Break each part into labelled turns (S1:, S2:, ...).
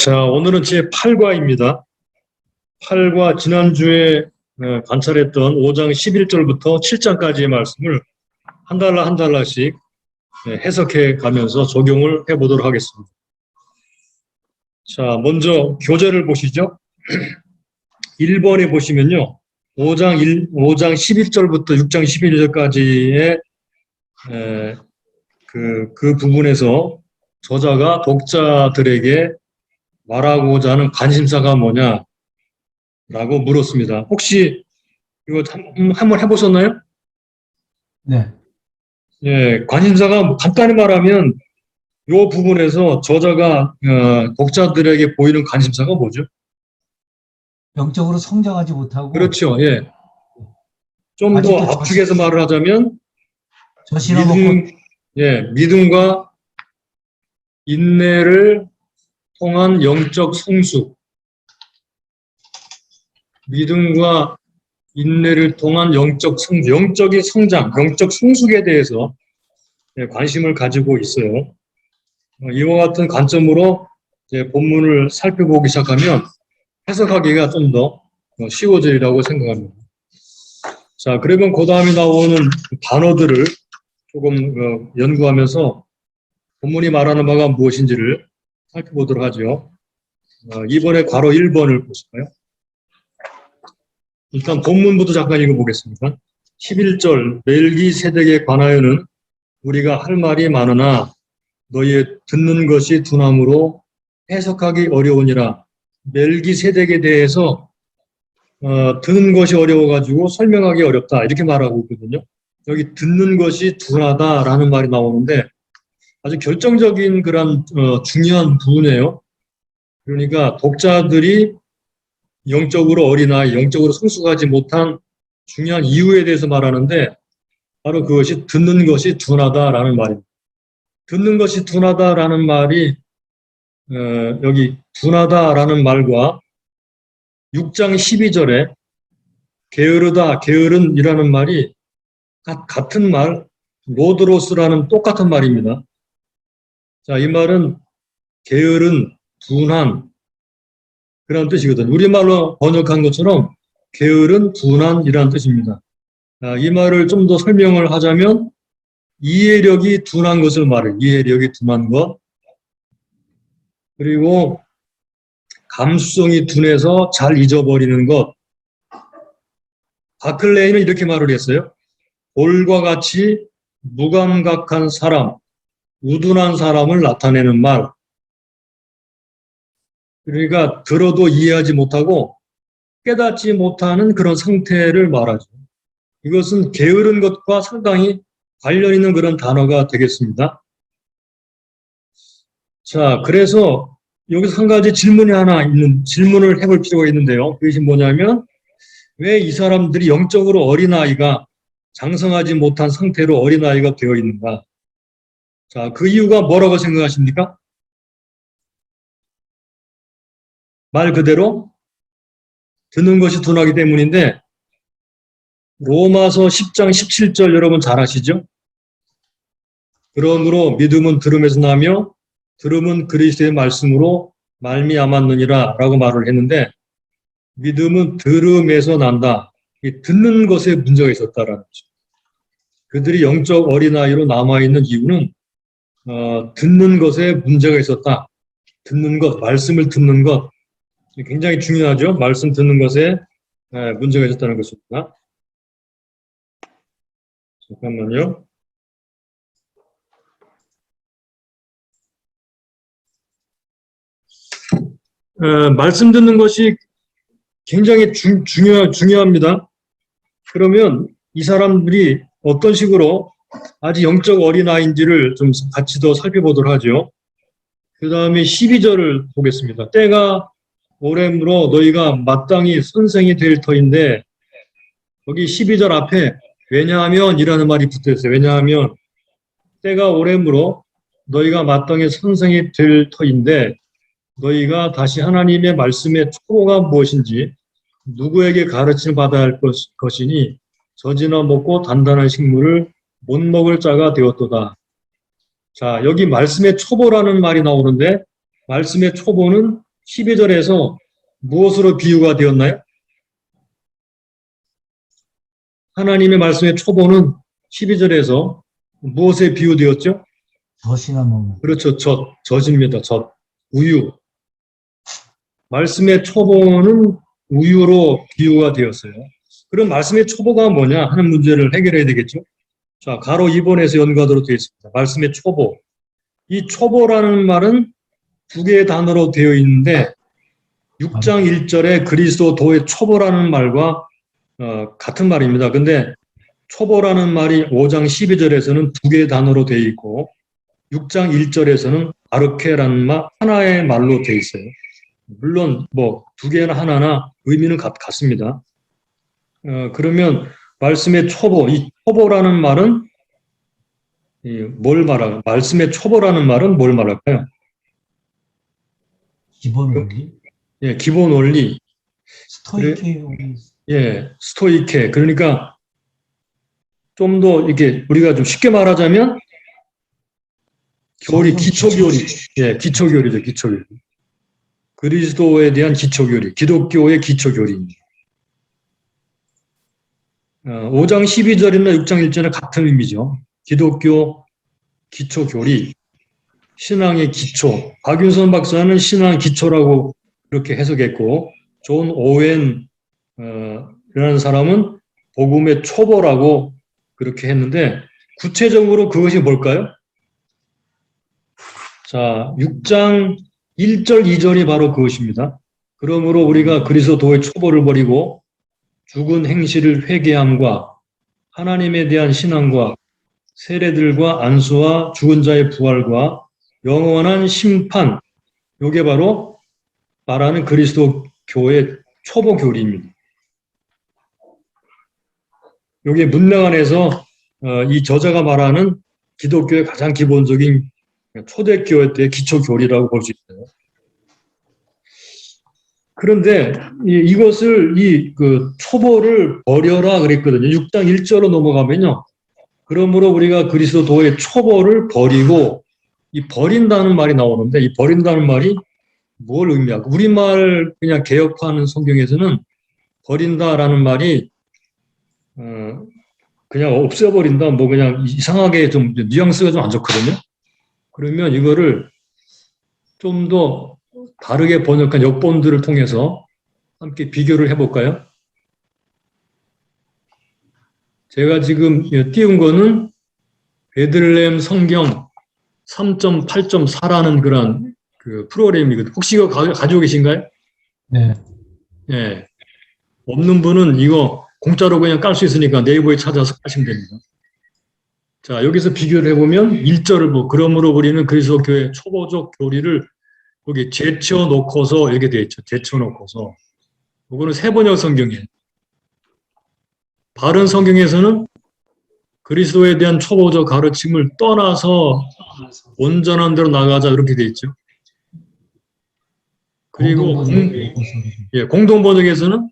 S1: 자, 오늘은 제8과입니다. 8과 지난주에 관찰했던 5장 11절부터 7장까지의 말씀을 한 달러 한 달러씩 해석해 가면서 적용을 해보도록 하겠습니다. 자, 먼저 교재를 보시죠. 1번에 보시면요. 5장 11절부터 6장 11절까지의 그 부분에서 저자가 독자들에게 말하고자 하는 관심사가 뭐냐라고 물었습니다. 혹시 이거 한번 해보셨나요?
S2: 네.
S1: 예, 관심사가 간단히 말하면 이 부분에서 저자가 독자들에게 보이는 관심사가 뭐죠?
S2: 영적으로 성장하지 못하고.
S1: 그렇죠. 예. 좀 더 압축해서 말을 하자면 믿음과 인내를 통한 영적 성숙, 믿음과 인내를 통한 영적인 성장, 영적 성숙에 대해서 관심을 가지고 있어요. 이와 같은 관점으로 본문을 살펴보기 시작하면 해석하기가 좀 더 쉬워지리라고 생각합니다. 자, 그러면 그 다음에 나오는 단어들을 조금 연구하면서 본문이 말하는 바가 무엇인지를 살펴보도록 하죠. 이번에 괄호 1번을 보실까요? 일단 본문부터 잠깐 읽어보겠습니다. 11절 멜기세덱에 관하여는 우리가 할 말이 많으나 너희의 듣는 것이 둔함으로 해석하기 어려우니라. 멜기세덱에 대해서 듣는 것이 어려워가지고 설명하기 어렵다 이렇게 말하고 있거든요. 여기 듣는 것이 둔하다라는 말이 나오는데 아주 결정적인 그런 중요한 부분이에요. 그러니까 독자들이 영적으로 어린아이, 영적으로 성숙하지 못한 중요한 이유에 대해서 말하는데 바로 그것이 듣는 것이 둔하다라는 말입니다. 듣는 것이 둔하다라는 말이 여기 둔하다라는 말과 6장 12절에 게으르다, 게으른이라는 말이 같은 말, 로드로스라는 똑같은 말입니다. 자, 이 말은 게으른, 둔한 그런 뜻이거든요. 우리말로 번역한 것처럼 게으른, 둔한이라는 뜻입니다. 자, 이 말을 좀 더 설명을 하자면 이해력이 둔한 것을 말해요. 이해력이 둔한 것. 그리고 감수성이 둔해서 잘 잊어버리는 것. 바클레이는 이렇게 말을 했어요. 돌과 같이 무감각한 사람, 우둔한 사람을 나타내는 말. 그러니까 들어도 이해하지 못하고 깨닫지 못하는 그런 상태를 말하죠. 이것은 게으른 것과 상당히 관련 있는 그런 단어가 되겠습니다. 자, 그래서 여기서 한 가지 질문을 해볼 필요가 있는데요. 그것이 뭐냐면 왜 이 사람들이 영적으로 어린아이가 장성하지 못한 상태로 어린아이가 되어 있는가? 자, 그 이유가 뭐라고 생각하십니까? 말 그대로 듣는 것이 둔하기 때문인데 로마서 10장 17절 여러분 잘 아시죠? 그러므로 믿음은 들음에서 나며 들음은 그리스도의 말씀으로 말미암았느니라 라고 말을 했는데 믿음은 들음에서 난다. 듣는 것에 문제가 있었다라는 거죠. 그들이 영적 어린아이로 남아있는 이유는 듣는 것에 문제가 있었다. 듣는 것, 말씀을 듣는 것 굉장히 중요하죠. 말씀 듣는 것에 문제가 있었다는 것입니다. 잠깐만요. 말씀 듣는 것이 굉장히 중요합니다. 그러면 이 사람들이 어떤 식으로 아직 영적 어린아이인지를 좀 같이 더 살펴보도록 하죠. 그 다음에 12절을 보겠습니다. 때가 오래므로 너희가 마땅히 선생이 될 터인데 여기 12절 앞에 왜냐하면 이라는 말이 붙어 있어요. 왜냐하면 때가 오래므로 너희가 마땅히 선생이 될 터인데 너희가 다시 하나님의 말씀의 초보가 무엇인지 누구에게 가르침을 받아야 할 것이니 젖이나 먹고 단단한 식물을 못 먹을 자가 되었도다. 자, 여기 말씀의 초보라는 말이 나오는데 말씀의 초보는 12절에서 무엇으로 비유가 되었나요? 하나님의 말씀의 초보는 12절에서 무엇에 비유되었죠?
S2: 젖이나 먹는.
S1: 그렇죠. 젖입니다. 젖. 우유. 말씀의 초보는 우유로 비유가 되었어요. 그럼 말씀의 초보가 뭐냐 하는 문제를 해결해야 되겠죠. 자, 가로 2번에서 연관으로 되어 있습니다. 말씀의 초보. 이 초보라는 말은 두 개의 단어로 되어 있는데 6장 1절에 그리스도의 초보라는 말과 같은 말입니다. 근데 초보라는 말이 5장 12절에서는 두 개의 단어로 되어 있고 6장 1절에서는 아르케라는 말 하나의 말로 되어 있어요. 물론 뭐 두 개나 하나나 의미는 같습니다. 그러면 말씀의 초보, 이 초보라는 말은 뭘 말할까요? 말씀의 초보라는 말은 뭘 말할까요?
S2: 기본 원리.
S1: 예, 기본 원리.
S2: 스토이케.
S1: 예, 스토이케. 그러니까 좀 더 이렇게 우리가 좀 쉽게 말하자면 교리, 기초교리. 예, 기초교리죠, 기초교리. 그리스도에 대한 기초교리, 기독교의 기초교리입니다. 5장 12절이나 6장 1절은 같은 의미죠. 기독교 기초교리, 신앙의 기초. 박윤선 박사는 신앙 기초라고 그렇게 해석했고 존 오웬 이라는 사람은 복음의 초보라고 그렇게 했는데 구체적으로 그것이 뭘까요? 자, 6장 1절, 2절이 바로 그것입니다. 그러므로 우리가 그리스도의 초보를 버리고 죽은 행실을 회개함과 하나님에 대한 신앙과 세례들과 안수와 죽은 자의 부활과 영원한 심판, 이게 바로 말하는 그리스도 교의 초보 교리입니다. 이게 문맥 안에서 이 저자가 말하는 기독교의 가장 기본적인 초대교회 때의 기초 교리라고 볼 수 있어요. 그런데 이것을 그 초보를 버려라 그랬거든요. 6장 1절로 넘어가면요. 그러므로 우리가 그리스도의 초보를 버리고 이 버린다는 말이 나오는데 이 버린다는 말이 뭘 의미할까? 우리말 그냥 개혁하는 성경에서는 버린다라는 말이 그냥 없애버린다 뭐 그냥 이상하게 좀 뉘앙스가 좀 안 좋거든요. 그러면 이거를 좀 더 다르게 번역한 역본들을 통해서 함께 비교를 해볼까요? 제가 지금 띄운 거는 베들레헴 성경 3.8.4라는 그런 그 프로그램이거든요. 혹시 이거 가지고 계신가요?
S2: 네.
S1: 예. 없는 분은 이거 공짜로 그냥 깔 수 있으니까 네이버에 찾아서 하시면 됩니다. 자, 여기서 비교를 해보면 1절을 그러므로 우리는 그리스도 교회 초보적 교리를 거기 제쳐놓고서 이렇게 되어 있죠. 제쳐놓고서. 이거는 세번역 성경이에요. 바른 성경에서는 그리스도에 대한 초보적 가르침을 떠나서 온전한 대로 나가자 이렇게 되어 있죠. 그리고 공동 번역에서는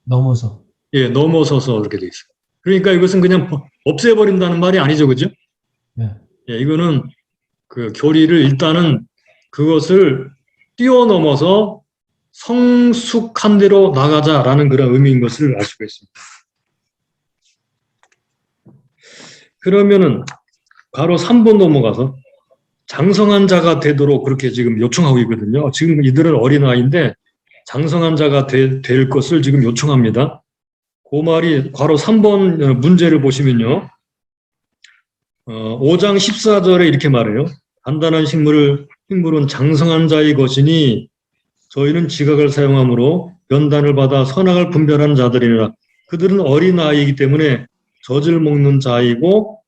S2: 넘어서.
S1: 예, 넘어서서 이렇게 되어 있어요. 그러니까 이것은 그냥 없애버린다는 말이 아니죠, 그죠?
S2: 네.
S1: 예, 이거는 그 교리를 일단은 그것을 뛰어넘어서 성숙한 대로 나가자라는 그런 의미인 것을 알 수가 있습니다. 그러면은 바로 3번 넘어가서 장성한 자가 되도록 그렇게 지금 요청하고 있거든요. 지금 이들은 어린아이인데 장성한 자가 될 것을 지금 요청합니다. 그 말이 바로 3번 문제를 보시면요. 5장 14절에 이렇게 말해요. 단단한 식물은 장성한 자의 것이니 저희는 지각을 사용함으로 연단을 받아 선악을 분별하는 자들이라. 그들은 어린아이이기 때문에 젖을 먹는 자이고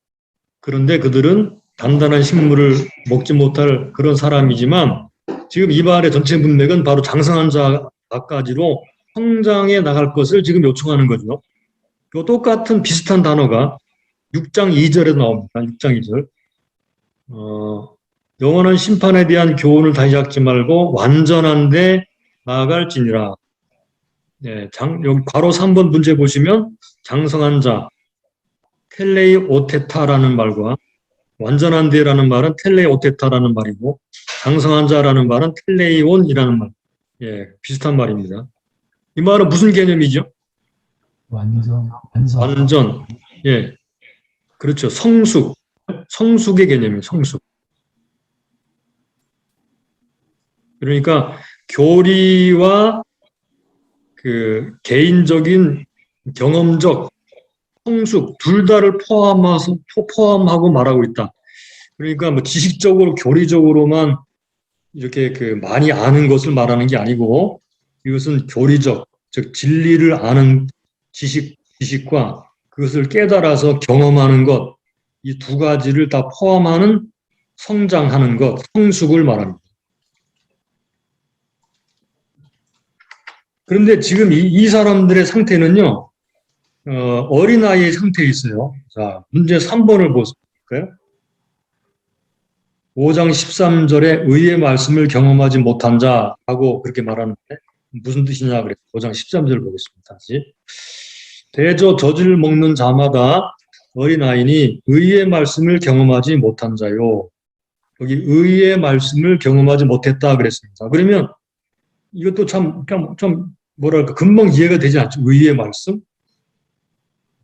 S1: 그런데 그들은 단단한 식물을 먹지 못할 그런 사람이지만 지금 이 말의 전체 문맥은 바로 장성한 자까지로 성장해 나갈 것을 지금 요청하는 거죠. 그 똑같은 비슷한 단어가 6장 2절에 나옵니다. 6장 2절. 영원한 심판에 대한 교훈을 다시 잡지 말고 완전한데 나아갈지니라. 네, 여기 괄호 3번 문제 보시면 장성한 자, 텔레이 오테타라는 말과 완전한 데라는 말은 텔레이 오테타라는 말이고 장성한 자라는 말은 텔레이온이라는 말. 예, 비슷한 말입니다. 이 말은 무슨 개념이죠?
S2: 완성, 완성.
S1: 완전. 예, 그렇죠. 성숙. 성숙의 개념이에요. 성숙. 그러니까 교리와 그 개인적인 경험적 성숙 둘 다를 포함하고 말하고 있다. 그러니까 뭐 지식적으로 교리적으로만 이렇게 그 많이 아는 것을 말하는 게 아니고 이것은 교리적, 즉 진리를 아는 지식과 그것을 깨달아서 경험하는 것, 이 두 가지를 다 포함하는 성장하는 것, 성숙을 말합니다. 그런데 지금 이 사람들의 상태는요, 어린아이의 상태에 있어요. 자, 문제 3번을 볼까요? 5장 13절에 의의 말씀을 경험하지 못한 자하고 그렇게 말하는데 무슨 뜻이냐 그래서 5장 13절 보겠습니다. 다시. 대저 젖을 먹는 자마다 어린아이니 의의 말씀을 경험하지 못한 자요. 여기 의의 말씀을 경험하지 못했다 그랬습니다. 그러면 이것도 좀 뭐랄까 금방 이해가 되지 않죠? 의의 말씀?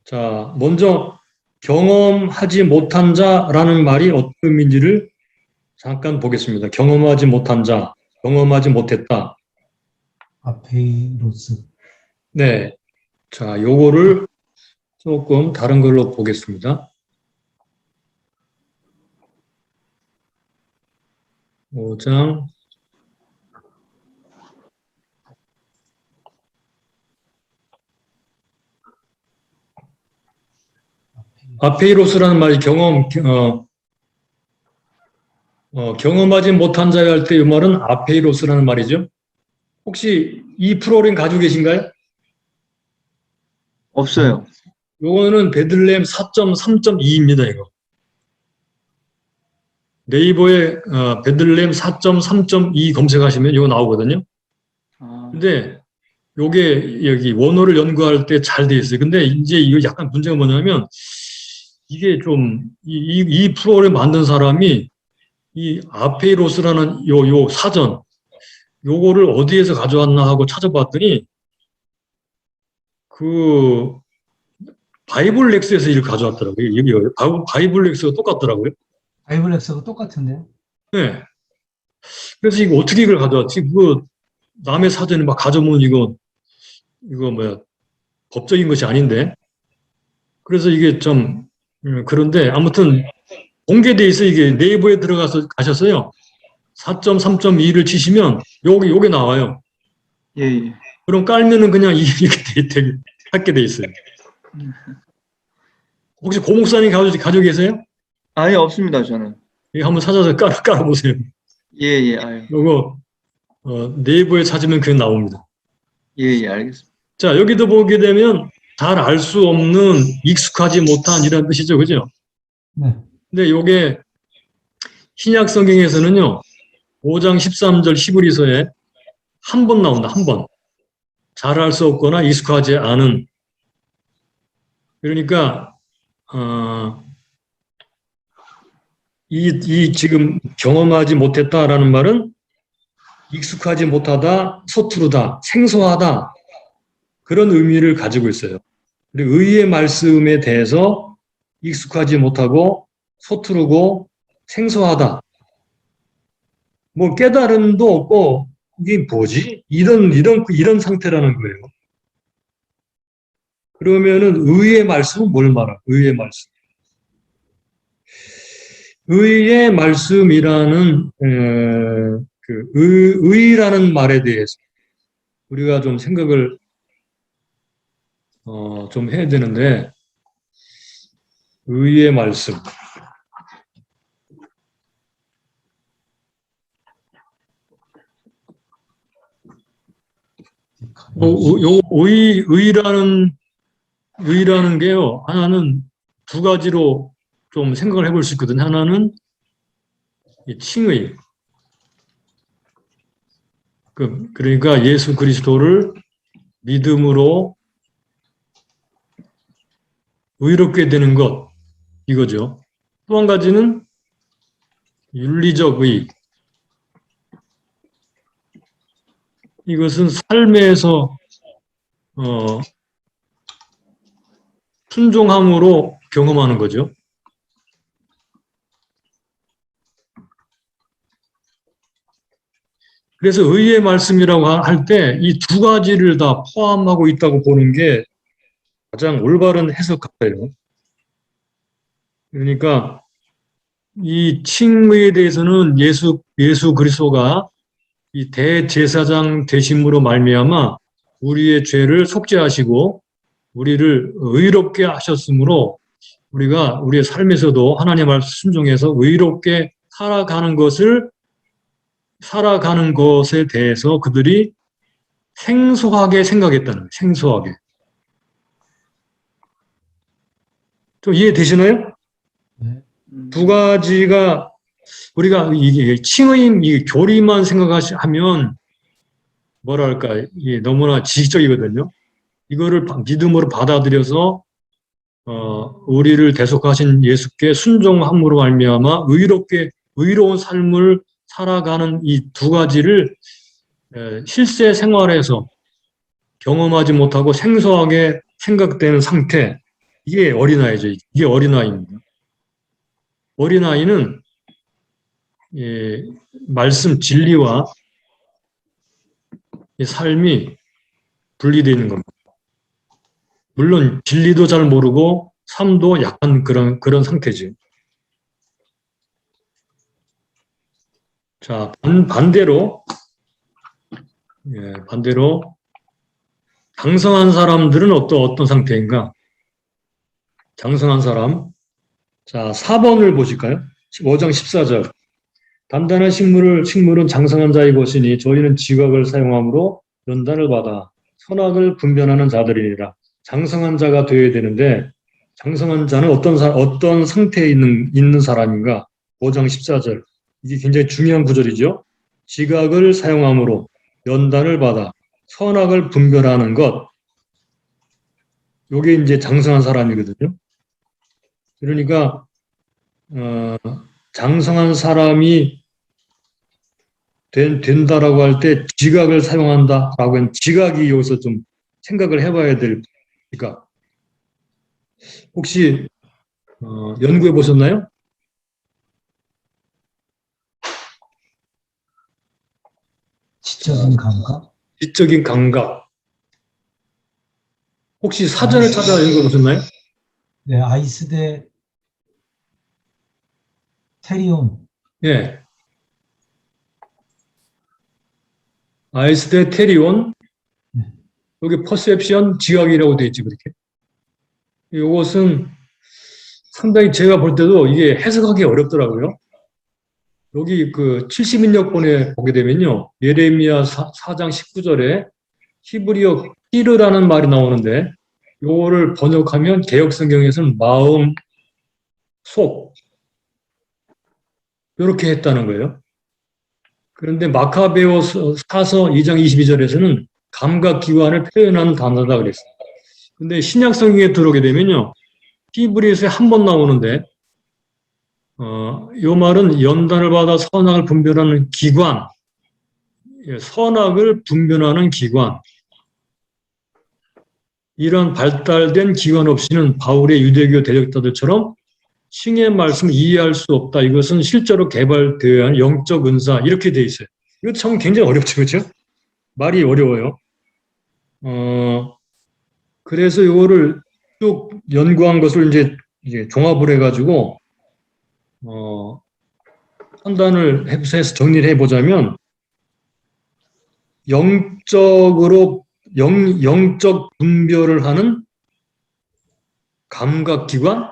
S1: 자, 먼저 경험하지 못한 자라는 말이 어떤 의미인지를 잠깐 보겠습니다. 경험하지 못한 자, 경험하지 못했다.
S2: 아페이로스.
S1: 네. 자, 요거를 조금 다른 걸로 보겠습니다. 5장 아페이로스라는 말이 경험하지 못한 자야 할 때 이 말은 아페이로스라는 말이죠. 혹시 이 프로그램 가지고 계신가요?
S3: 없어요.
S1: 요거는 베들레헴 4.3.2입니다, 이거. 네이버에 베들레헴 4.3.2 검색하시면 이거 나오거든요.
S3: 아,
S1: 근데 요게 여기 원어를 연구할 때 잘 돼 있어요. 근데 이제 이거 약간 문제가 뭐냐면 이게 좀 이 프로그램 만든 사람이 이 아페이로스라는 요 사전 요거를 어디에서 가져왔나 하고 찾아봤더니 그 바이블 렉스에서 이걸 가져왔더라고요. 이게 바이블 렉스가 똑같더라고요.
S2: 바이블렉스가 똑같은데요?
S1: 네. 그래서 이거 어떻게 이걸 가져왔지? 그거 남의 사전에 막 가져오면 이거 뭐야 법적인 것이 아닌데. 그래서 이게 좀 그런데 아무튼 공개돼 있어. 이게 네이버에 들어가서 가셨어요. 4.3.2를 치시면 요게 나와요.
S3: 예, 예.
S1: 그럼 깔면은 그냥 이렇게 하게 돼 있어요. 혹시 고 목사님 가지고 계세요?
S3: 아예 없습니다, 저는.
S1: 이거 한번 찾아서 깔아보세요.
S3: 예, 예, 아유.
S1: 요거 네이버에 찾으면 그게 나옵니다.
S3: 예, 예, 알겠습니다.
S1: 자, 여기도 보게 되면 잘 알 수 없는 익숙하지 못한 이런 뜻이죠. 그죠?
S2: 네.
S1: 근데 요게 신약 성경에서는요. 5장 13절 히브리서에 한 번 나온다. 한 번. 잘 알 수 없거나 익숙하지 않은. 그러니까 이 지금 경험하지 못했다라는 말은 익숙하지 못하다, 서투르다, 생소하다 그런 의미를 가지고 있어요. 그리고 의의 말씀에 대해서 익숙하지 못하고 서투르고 생소하다. 뭐 깨달음도 없고 이게 뭐지? 이런 상태라는 거예요. 그러면은 의의 말씀은 뭘 말할까? 의의 말씀. 의의 말씀이라는 의라는 말에 대해서 우리가 좀 생각을 좀 해야 되는데 의의 말씀. 요 의라는 게요. 하나는 두 가지로 좀 생각을 해볼 수 있거든요. 하나는 이 칭의. 그러니까 예수 그리스도를 믿음으로 의롭게 되는 것 이거죠. 또 한 가지는 윤리적 의. 이것은 삶에서 순종함으로 경험하는 거죠. 그래서 의의 말씀이라고 할 때 이 두 가지를 다 포함하고 있다고 보는 게 가장 올바른 해석 같아요. 그러니까 이 칭의에 대해서는 예수 그리스도가 이 대제사장 되심으로 말미암아 우리의 죄를 속죄하시고 우리를 의롭게 하셨으므로 우리가 우리의 삶에서도 하나님의 말씀 순종해서 의롭게 살아가는 것에 대해서 그들이 생소하게 생각했다는 거예요. 생소하게. 좀 이해되시나요? 두 가지가 우리가 이게 칭의임, 이 교리만 생각하면 뭐랄까, 이게 너무나 지식적이거든요. 이거를 믿음으로 받아들여서 우리를 대속하신 예수께 순종함으로 말미암아 의로운 삶을 살아가는 이 두 가지를 실세 생활에서 경험하지 못하고 생소하게 생각되는 상태, 이게 어린아이죠. 이게 어린아이입니다. 어린아이는 말씀 진리와 삶이 분리되어 있는 겁니다. 물론 진리도 잘 모르고 삶도 약한 그런 상태죠. 자, 반대로 장성한 사람들은 어떤 상태인가? 장성한 사람. 자, 4번을 보실까요? 5장 14절. 단단한 식물은 장성한 자의 것이니 저희는 지각을 사용함으로 연단을 받아 선악을 분별하는 자들이니라. 장성한 자가 되어야 되는데 장성한 자는 어떤 상태에 있는 사람인가? 5장 14절. 이게 굉장히 중요한 구절이죠. 지각을 사용함으로 연단을 받아 선악을 분별하는 것. 이게 이제 장성한 사람이거든요. 그러니까 장성한 사람이 된다라고 할 때 지각을 사용한다라고 하면 지각이 여기서 좀 생각을 해봐야 될. 그러니까 혹시 연구해 보셨나요?
S2: 지적인 감각?
S1: 지적인 감각. 혹시 사전을 찾아 연구해 보셨나요?
S2: 네, 아이스대 테리온.
S1: 예. 아이스대 테리온. 여기 퍼셉션 지각이라고 되어 있지, 그렇게. 이것은 상당히 제가 볼 때도 이게 해석하기 어렵더라고요. 여기 그 70인역본에 보게 되면요. 예레미야 4장 19절에 히브리어 히르라는 말이 나오는데 요거를 번역하면 개역성경에서는 마음, 속 이렇게 했다는 거예요. 그런데 마카베오서 2장 22절에서는 감각기관을 표현하는 단어다 그랬어요. 근데 신약성경에 들어오게 되면요. 히브리서에 한 번 나오는데 요 말은 연단을 받아 선악을 분별하는 기관, 선악을 분별하는 기관, 이런 발달된 기관 없이는 바울의 유대교 대적자들처럼 칭의 말씀을 이해할 수 없다. 이것은 실제로 개발되어야 하는 영적 은사, 이렇게 돼 있어요. 이거 참 굉장히 어렵죠, 그렇죠? 말이 어려워요. 그래서 이거를 쭉 연구한 것을 이제 종합을 해가지고 판단을 해서 정리를 해보자면 영적 분별을 하는 감각기관,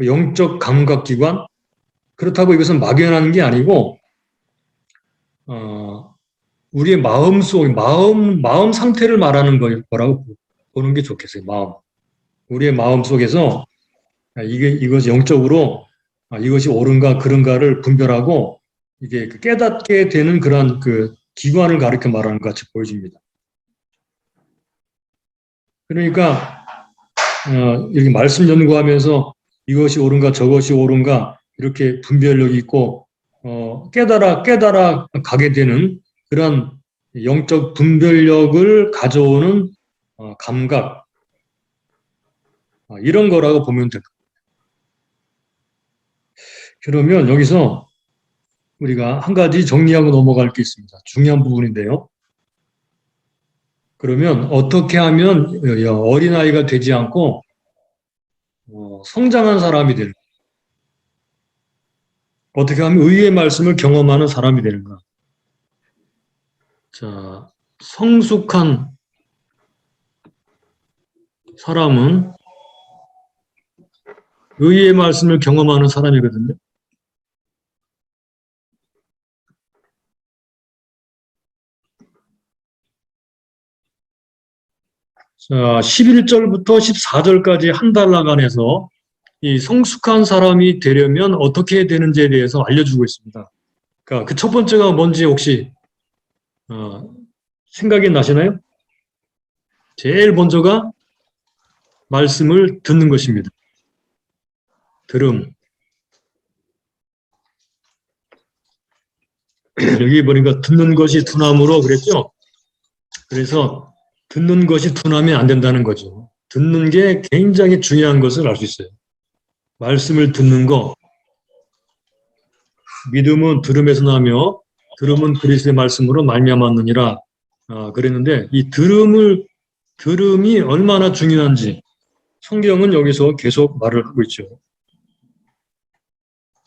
S1: 영적 감각기관. 그렇다고 이것은 막연한 게 아니고 우리의 마음 상태를 말하는 거라고 보는 게 좋겠어요. 우리의 마음 속에서 이것이 영적으로 이것이 옳은가 그른가를 분별하고 이게 깨닫게 되는 그런 그 기관을 가르쳐 말하는 것 같이 보여집니다. 그러니까 이렇게 말씀 연구하면서 이것이 옳은가 저것이 옳은가 이렇게 분별력이 있고 깨달아 가게 되는 그런 영적 분별력을 가져오는 감각, 이런 거라고 보면 될 겁니다. 그러면 여기서 우리가 한 가지 정리하고 넘어갈 게 있습니다. 중요한 부분인데요. 그러면 어떻게 하면 어린아이가 되지 않고 성장한 사람이 되는가? 어떻게 하면 의의 말씀을 경험하는 사람이 되는가? 자, 성숙한 사람은 의의 말씀을 경험하는 사람이거든요. 자, 11절부터 14절까지 한 달라간에서 이 성숙한 사람이 되려면 어떻게 되는지에 대해서 알려주고 있습니다. 그러니까 그 첫 번째가 뭔지 혹시 생각이 나시나요? 제일 먼저가 말씀을 듣는 것입니다. 들음. 여기 보니까 듣는 것이 둔함으로 그랬죠? 그래서 듣는 것이 둔하면 안 된다는 거죠. 듣는 게 굉장히 중요한 것을 알 수 있어요. 말씀을 듣는 거, 믿음은 들음에서 나며 들음은 그리스도의 말씀으로 말미암았느니라 그랬는데 이 들음이 얼마나 중요한지 성경은 여기서 계속 말을 하고 있죠.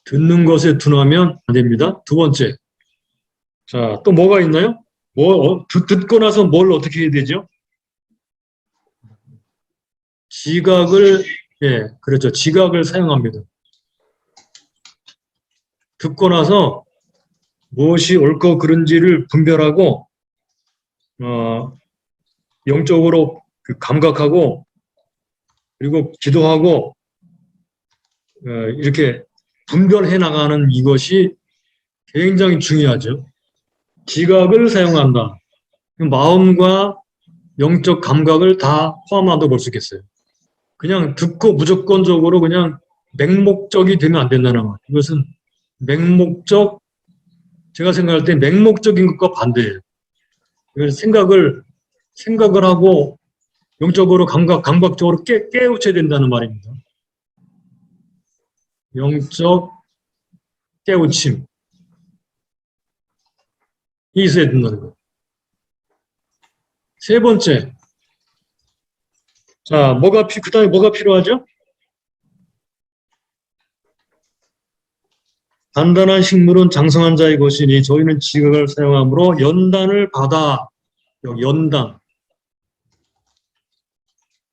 S1: 듣는 것에 둔하면 안 됩니다. 두 번째, 자, 또 뭐가 있나요? 듣고 나서 뭘 어떻게 해야 되죠? 그렇죠. 지각을 사용합니다. 듣고 나서 무엇이 옳고 그른지를 분별하고, 영적으로 감각하고, 그리고 기도하고, 이렇게 분별해 나가는 이것이 굉장히 중요하죠. 지각을 사용한다. 마음과 영적 감각을 다 포함한다고 볼 수 있겠어요. 그냥 듣고 무조건적으로 그냥 맹목적이 되면 안 된다는 말. 이것은 제가 생각할 때 맹목적인 것과 반대예요. 그래서 생각을 하고 영적으로 감각적으로 깨우쳐야 된다는 말입니다. 영적 깨우침. 이 있어야 된다는 거예요. 세 번째. 자, 그 다음에 뭐가 필요하죠? 단단한 식물은 장성한 자의 것이니 저희는 지각을 사용함으로 연단을 받아. 여기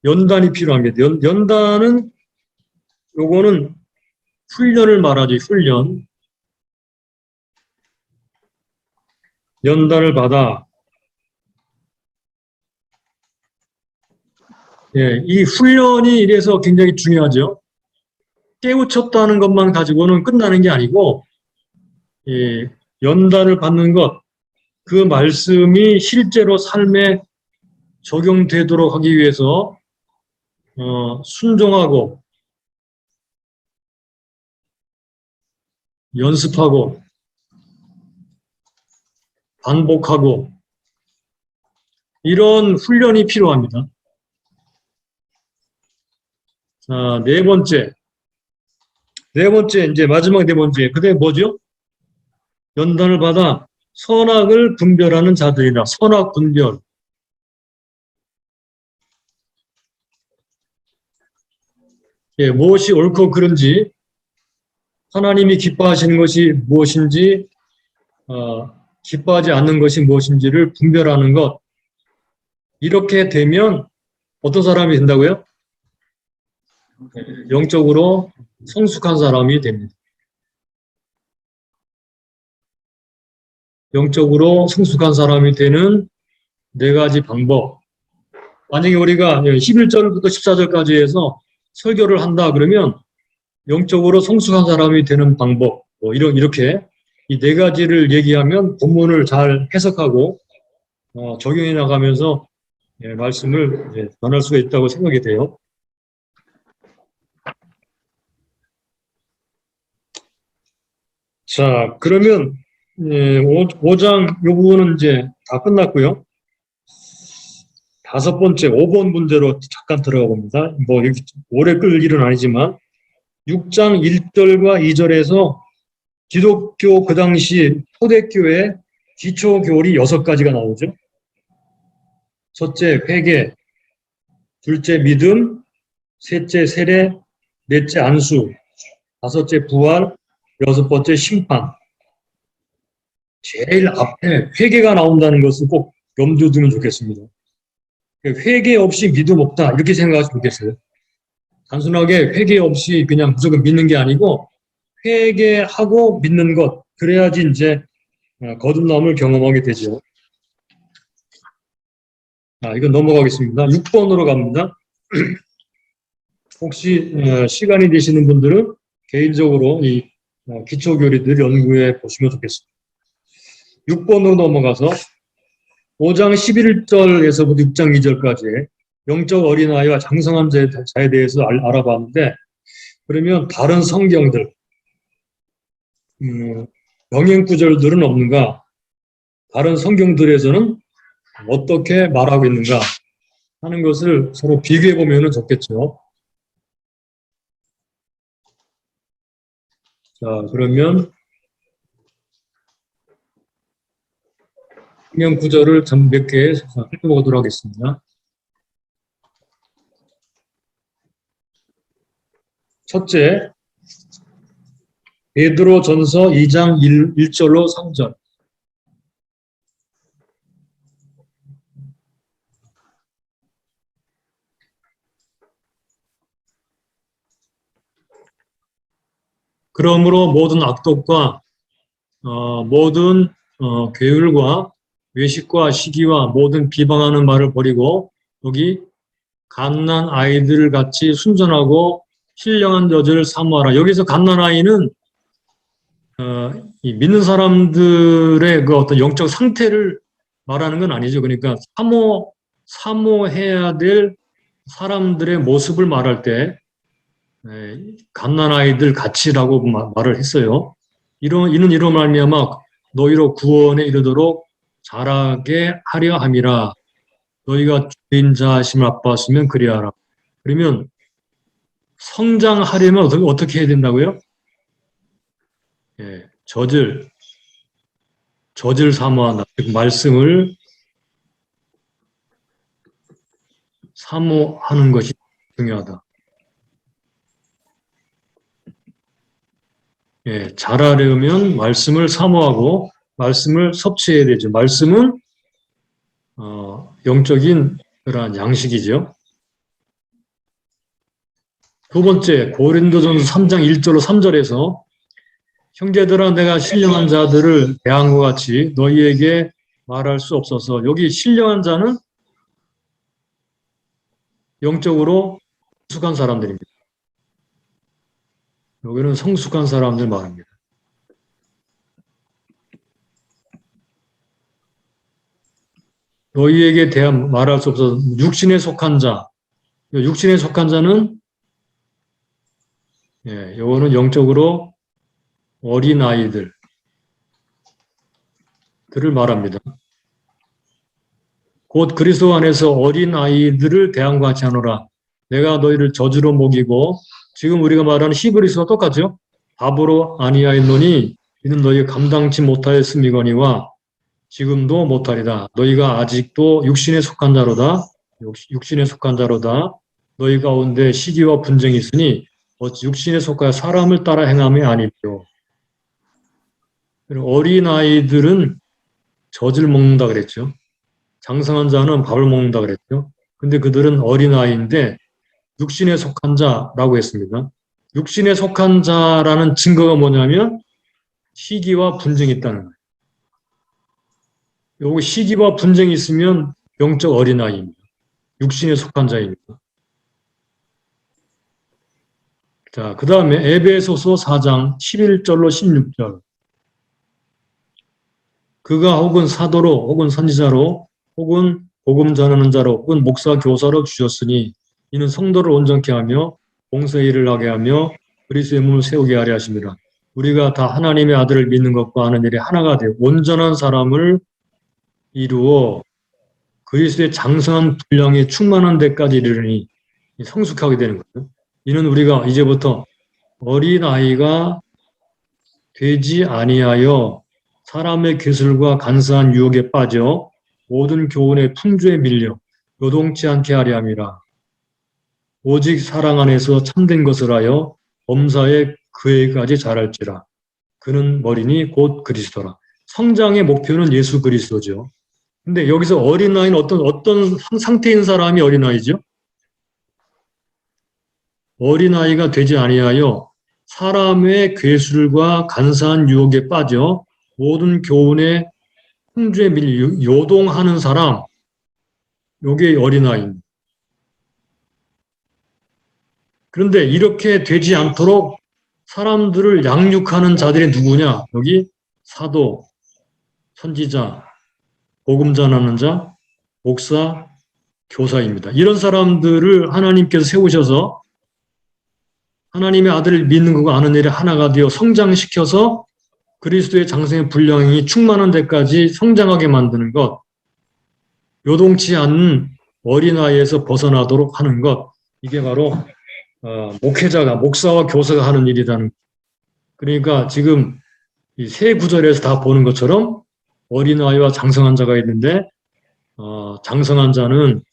S1: 연단이 필요합니다. 연단은 요거는 훈련을 말하지, 훈련. 연단을 받아. 예, 이 훈련이 이래서 굉장히 중요하죠. 깨우쳤다는 것만 가지고는 끝나는 게 아니고, 예, 연단을 받는 것, 그 말씀이 실제로 삶에 적용되도록 하기 위해서 순종하고 연습하고 반복하고 이런 훈련이 필요합니다. 자, 네 번째, 이제 마지막 네 번째, 그게 뭐죠? 연단을 받아 선악을 분별하는 자들이라. 선악 분별. 예, 무엇이 옳고 그른지, 하나님이 기뻐하시는 것이 무엇인지, 기뻐하지 않는 것이 무엇인지를 분별하는 것. 이렇게 되면 어떤 사람이 된다고요? 영적으로 성숙한 사람이 됩니다. 영적으로 성숙한 사람이 되는 네 가지 방법. 만약에 우리가 11절부터 14절까지 해서 설교를 한다 그러면 영적으로 성숙한 사람이 되는 방법, 이렇게 이 네 가지를 얘기하면 본문을 잘 해석하고 적용해 나가면서 말씀을 전할 수가 있다고 생각이 돼요. 자, 그러면 예, 5장 요 부분은 이제 다 끝났고요. 5번째 5번 문제로 잠깐 들어가 봅니다. 뭐 여기 오래 끌 일은 아니지만 6장 1절과 2절에서 기독교 그 당시 초대교회 기초교리 6가지가 나오죠. 첫째 회개, 둘째 믿음, 셋째 세례, 넷째 안수, 다섯째 부활, 여섯 번째 심판. 제일 앞에 회개가 나온다는 것을 꼭 염두에 두면 좋겠습니다. 회개 없이 믿음 없다 이렇게 생각하시면 좋겠어요. 단순하게 회개 없이 그냥 무조건 믿는 게 아니고 회개하고 믿는 것, 그래야지 이제 거듭남을 경험하게 되죠. 이건 넘어가겠습니다. 6번으로 갑니다. 혹시 시간이 되시는 분들은 개인적으로 이 기초교리들 연구해 보시면 좋겠습니다. 6번으로 넘어가서 5장 11절에서부터 6장 2절까지 영적 어린아이와 장성한 자에 대해서 알아봤는데, 그러면 다른 성경들, 병행 구절들은 없는가? 다른 성경들에서는 어떻게 말하고 있는가 하는 것을 서로 비교해 보면 좋겠죠. 자, 그러면 성경 구절을 몇 개 살펴보도록 하겠습니다. 첫째, 베드로 전서 2장 1절로 3절. 그러므로 모든 악독과 모든 괴율과 외식과 시기와 모든 비방하는 말을 버리고 여기 갓난 아이들 같이 순전하고 신령한 여자를 사모하라. 여기서 갓난 아이는 이 믿는 사람들의 그 어떤 영적 상태를 말하는 건 아니죠. 그러니까 사모해야 될 사람들의 모습을 말할 때 갓난 아이들 같이라고 말을 했어요. 이는 이로 말미암아 너희로 구원에 이르도록 자라게 하려 함이라. 너희가 주인 자심을 아파하시면 그리하라. 그러면 성장하려면 어떻게 해야 된다고요? 젖을 사모한다. 말씀을 사모하는 것이 중요하다. 자라려면 말씀을 사모하고 말씀을 섭취해야 되죠. 말씀은 영적인 그러한 양식이죠. 두 번째, 고린도전서 3장 1절로 3절에서 형제들아 내가 신령한 자들을 대한 것 같이 너희에게 말할 수 없어서, 여기 신령한 자는 영적으로 성숙한 사람들입니다. 여기는 성숙한 사람들 말합니다. 너희에게 대한 말할 수 없어서 육신에 속한 자, 육신에 속한 자는 요거는 영적으로 어린 아이들 들을 말합니다. 곧 그리스도 안에서 어린 아이들을 대한 것 같이 하노라. 내가 너희를 저주로 먹이고, 지금 우리가 말하는 히브리서와 똑같죠. 밥으로 아니하였노니 이는 너희가 감당치 못하였음이거니와 지금도 못하리다. 너희가 아직도 육신에 속한 자로다. 육신에 속한 자로다. 너희 가운데 시기와 분쟁이 있으니 어찌 육신에 속하여 사람을 따라 행함이 아니요. 어린 아이들은 젖을 먹는다 그랬죠. 장성한 자는 밥을 먹는다 그랬죠. 근데 그들은 어린 아이인데 육신에 속한 자라고 했습니다. 육신에 속한 자라는 증거가 뭐냐면 시기와 분쟁이 있다는 거예요. 요거 시기와 분쟁이 있으면 영적 어린아이입니다. 육신에 속한 자입니다. 자, 그 다음에 에베소서 4장 11절로 16절. 그가 혹은 사도로 혹은 선지자로 혹은 복음 전하는 자로 혹은 목사 교사로 주셨으니 이는 성도를 온전케 하며 공세 일을 하게 하며 그리스도의 몸을 세우게 하려 하심이라. 우리가 다 하나님의 아들을 믿는 것과 하는 일이 하나가 되어 온전한 사람을 이루어 그리스도의 장성한 분량이 충만한 데까지 이르르니 성숙하게 되는 거죠. 이는 우리가 이제부터 어린아이가 되지 아니하여 사람의 괴술과 간사한 유혹에 빠져 모든 교훈의 풍조에 밀려 요동치 않게 하려 함이라. 오직 사랑 안에서 참된 것을 하여 범사에 그에까지 자랄지라. 그는 머리니 곧 그리스도라. 성장의 목표는 예수 그리스도죠. 근데 여기서 어린아이는 어떤 상태인 사람이 어린아이죠? 어린아이가 되지 아니하여 사람의 괴술과 간사한 유혹에 빠져 모든 교훈의 풍조에 밀려 요동하는 사람, 요게 어린아이입니다. 그런데 이렇게 되지 않도록 사람들을 양육하는 자들이 누구냐? 여기 사도, 선지자, 복음 전하는 자, 목사, 교사입니다. 이런 사람들을 하나님께서 세우셔서 하나님의 아들을 믿는 것과 아는 일이 하나가 되어 성장시켜서 그리스도의 장성의 분량이 충만한 데까지 성장하게 만드는 것, 요동치 않는 어린아이에서 벗어나도록 하는 것, 이게 바로 목회자가, 목사와 교사가 하는 일이라는. 그러니까 지금 이 세 구절에서 다 보는 것처럼 어린아이와 장성한 자가 있는데, 장성한 자는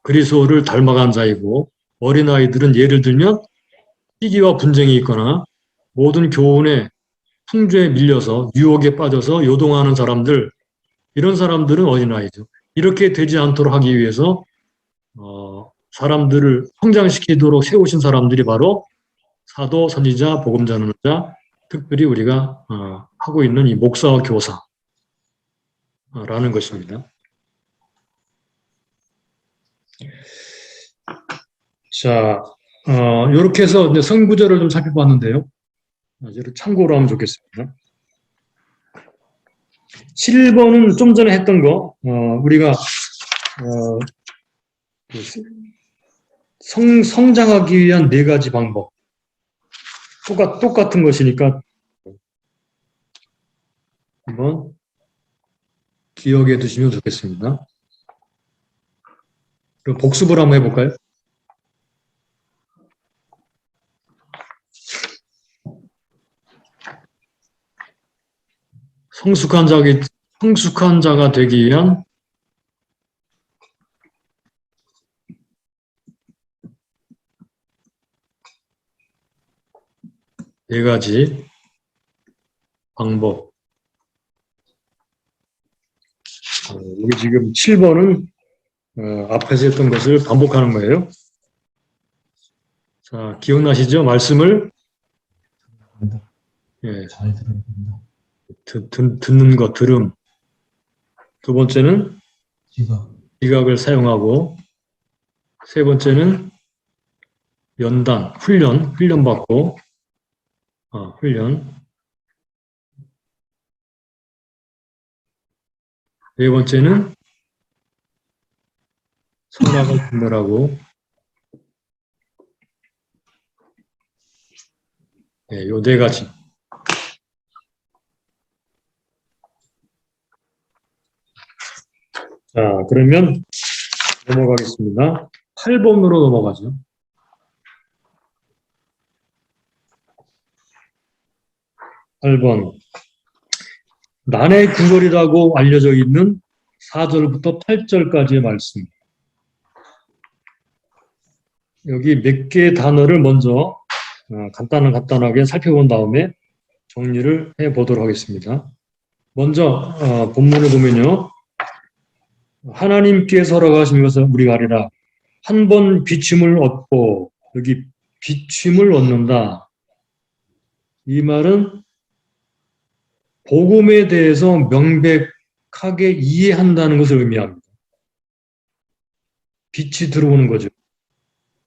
S1: 그리스도를 닮아간 자이고, 어린아이들은 예를 들면 시기와 분쟁이 있거나 모든 교훈의 풍조에 밀려서 유혹에 빠져서 요동하는 사람들, 이런 사람들은 어린아이죠. 이렇게 되지 않도록 하기 위해서 사람들을 성장시키도록 세우신 사람들이 바로 사도, 선지자, 복음 전하는 자, 특별히 우리가 하고 있는 이 목사와 교사라는 것입니다. 자, 이렇게 해서 이제 성구절을 좀 살펴봤는데요. 이제를 참고로 하면 좋겠습니다. 7번은 좀 전에 했던 거, 우리가 성장하기 위한 네 가지 방법. 똑같은 것이니까 한번 기억해 두시면 좋겠습니다. 그럼 복습을 한번 해볼까요? 성숙한 자가 되기 위한 네 가지 방법. 여기 지금 7번은 앞에서 했던 것을 반복하는 거예요. 자, 기억나시죠? 말씀을
S2: 잘 들어야 된다.
S1: 듣는 것, 들음. 두 번째는 지각을 사용하고, 세 번째는 연단, 훈련 받고, 훈련. 네 번째는 선악을 분별하고, 요 네 가지. 자, 그러면 넘어가겠습니다. 8번으로 넘어가죠. 8번. 난의 구걸이라고 알려져 있는 4절부터 8절까지의 말씀. 여기 몇 개의 단어를 먼저 간단하게 살펴본 다음에 정리를 해보도록 하겠습니다. 먼저 본문을 보면요. 하나님께서 허락하신 것을 우리가 알리라. 한 번 비침을 얻고, 여기 비침을 얻는다. 이 말은 복음에 대해서 명백하게 이해한다는 것을 의미합니다. 빛이 들어오는 거죠.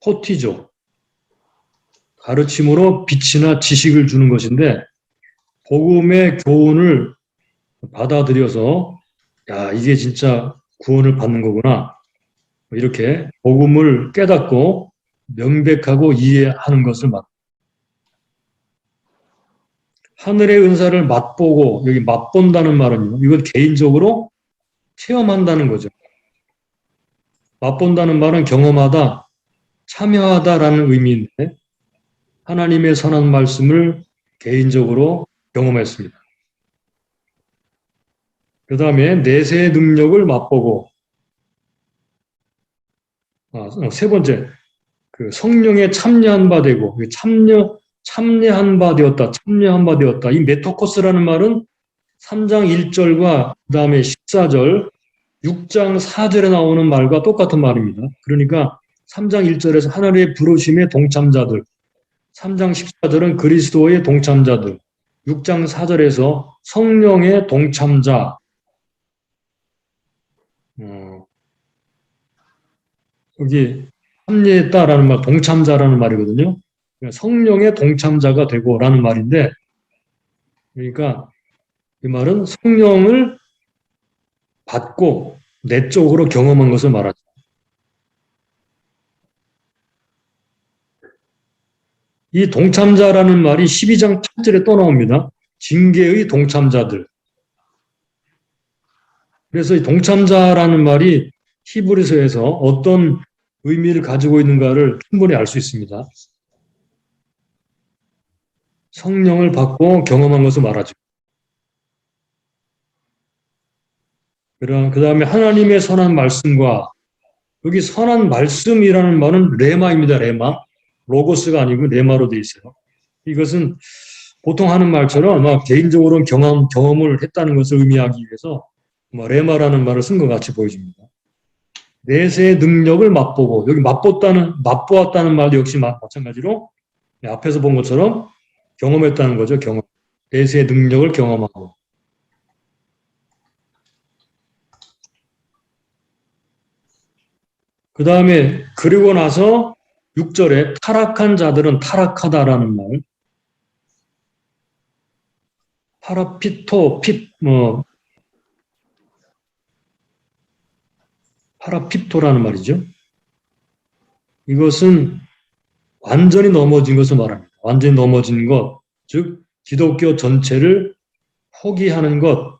S1: 포티죠. 가르침으로 빛이나 지식을 주는 것인데, 복음의 교훈을 받아들여서 야, 이게 진짜 구원을 받는 거구나. 이렇게 복음을 깨닫고 명백하고 이해하는 것을 하늘의 은사를 맛보고, 여기 맛본다는 말은요, 이건 개인적으로 체험한다는 거죠. 맛본다는 말은 경험하다, 참여하다라는 의미인데, 하나님의 선한 말씀을 개인적으로 경험했습니다. 그 다음에 내세의 능력을 맛보고, 세 번째, 그 성령에 참여한 바 되고, 참여한 바 되었다. 이 메토코스라는 말은 3장 1절과 그 다음에 14절, 6장 4절에 나오는 말과 똑같은 말입니다. 그러니까 3장 1절에서 하나님의 부르심의 동참자들, 3장 14절은 그리스도의 동참자들, 6장 4절에서 성령의 동참자, 여기 참여했다라는 말, 동참자라는 말이거든요. 성령의 동참자가 되고라는 말인데, 그러니까 이 말은 성령을 받고 내적으로 경험한 것을 말하죠. 이 동참자라는 말이 12장 8절에 또 나옵니다. 징계의 동참자들. 그래서 이 동참자라는 말이 히브리서에서 어떤 의미를 가지고 있는가를 충분히 알 수 있습니다. 성령을 받고 경험한 것을 말하죠. 그 다음에 하나님의 선한 말씀과, 여기 선한 말씀이라는 말은 레마입니다. 레마. 로고스가 아니고 레마로 되어 있어요. 이것은 보통 하는 말처럼 개인적으로 경험을 했다는 것을 의미하기 위해서 레마라는 말을 쓴 것 같이 보여집니다. 내세의 능력을 맛보고, 여기 맛보았다는 말도 역시 마찬가지로 앞에서 본 것처럼 경험했다는 거죠. 내세의 능력을 경험하고. 그 다음에 그리고 나서 6절에 타락한 자들은 타락하다라는 말. 파라피토라는 말이죠. 이것은 완전히 넘어진 것을 말합니다. 완전히 넘어진 것, 즉 기독교 전체를 포기하는 것,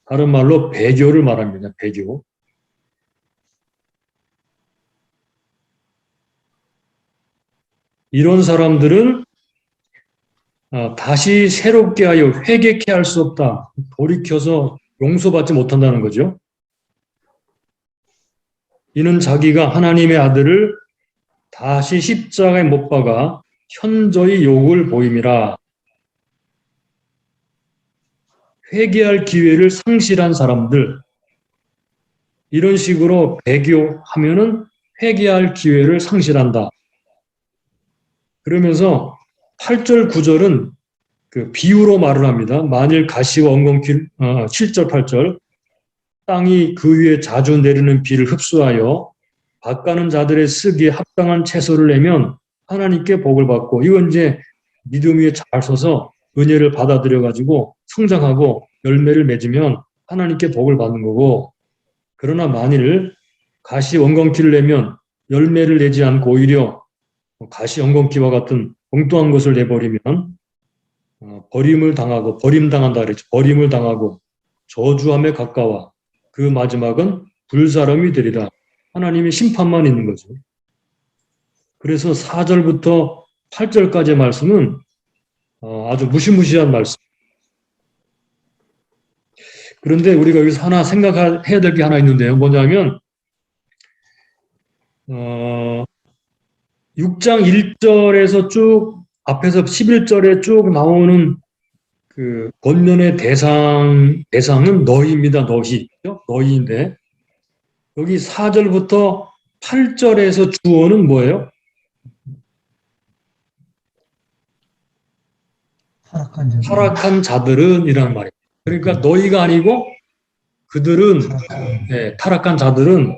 S1: 다른 말로 배교를 말합니다. 배교. 이런 사람들은 다시 새롭게 하여 회개케 할 수 없다. 돌이켜서 용서받지 못한다는 거죠. 이는 자기가 하나님의 아들을 다시 십자가에 못 박아 현저히 욕을 보임이라. 회개할 기회를 상실한 사람들, 이런 식으로 배교하면은 회개할 기회를 상실한다. 그러면서 8절, 9절은 그 비유로 말을 합니다. 만일 가시와 엉겅퀴, 7절, 8절, 땅이 그 위에 자주 내리는 비를 흡수하여 밭가는 자들의 쓰기에 합당한 채소를 내면 하나님께 복을 받고, 이건 이제 믿음 위에 잘 서서 은혜를 받아들여가지고 성장하고 열매를 맺으면 하나님께 복을 받는 거고, 그러나 만일 가시 엉겅퀴를 내면 열매를 내지 않고 오히려 가시 엉겅퀴와 같은 엉뚱한 것을 내버리면 버림을 당하고, 버림당한다 그랬죠. 버림을 당하고 저주함에 가까워 그 마지막은 불사름이 되리라. 하나님의 심판만 있는 거죠. 그래서 4절부터 8절까지의 말씀은 아주 무시무시한 말씀. 그런데 우리가 여기서 하나 생각해야 될 게 하나 있는데요. 뭐냐면 6장 1절에서 쭉 앞에서 11절에 쭉 나오는 그 권면의 대상은 너희입니다. 너희인데 여기 4절부터 8절에서 주어는 뭐예요? 타락한 자들은 이라는 말이에요. 그러니까 너희가 아니고 그들은, 타락한 자들은,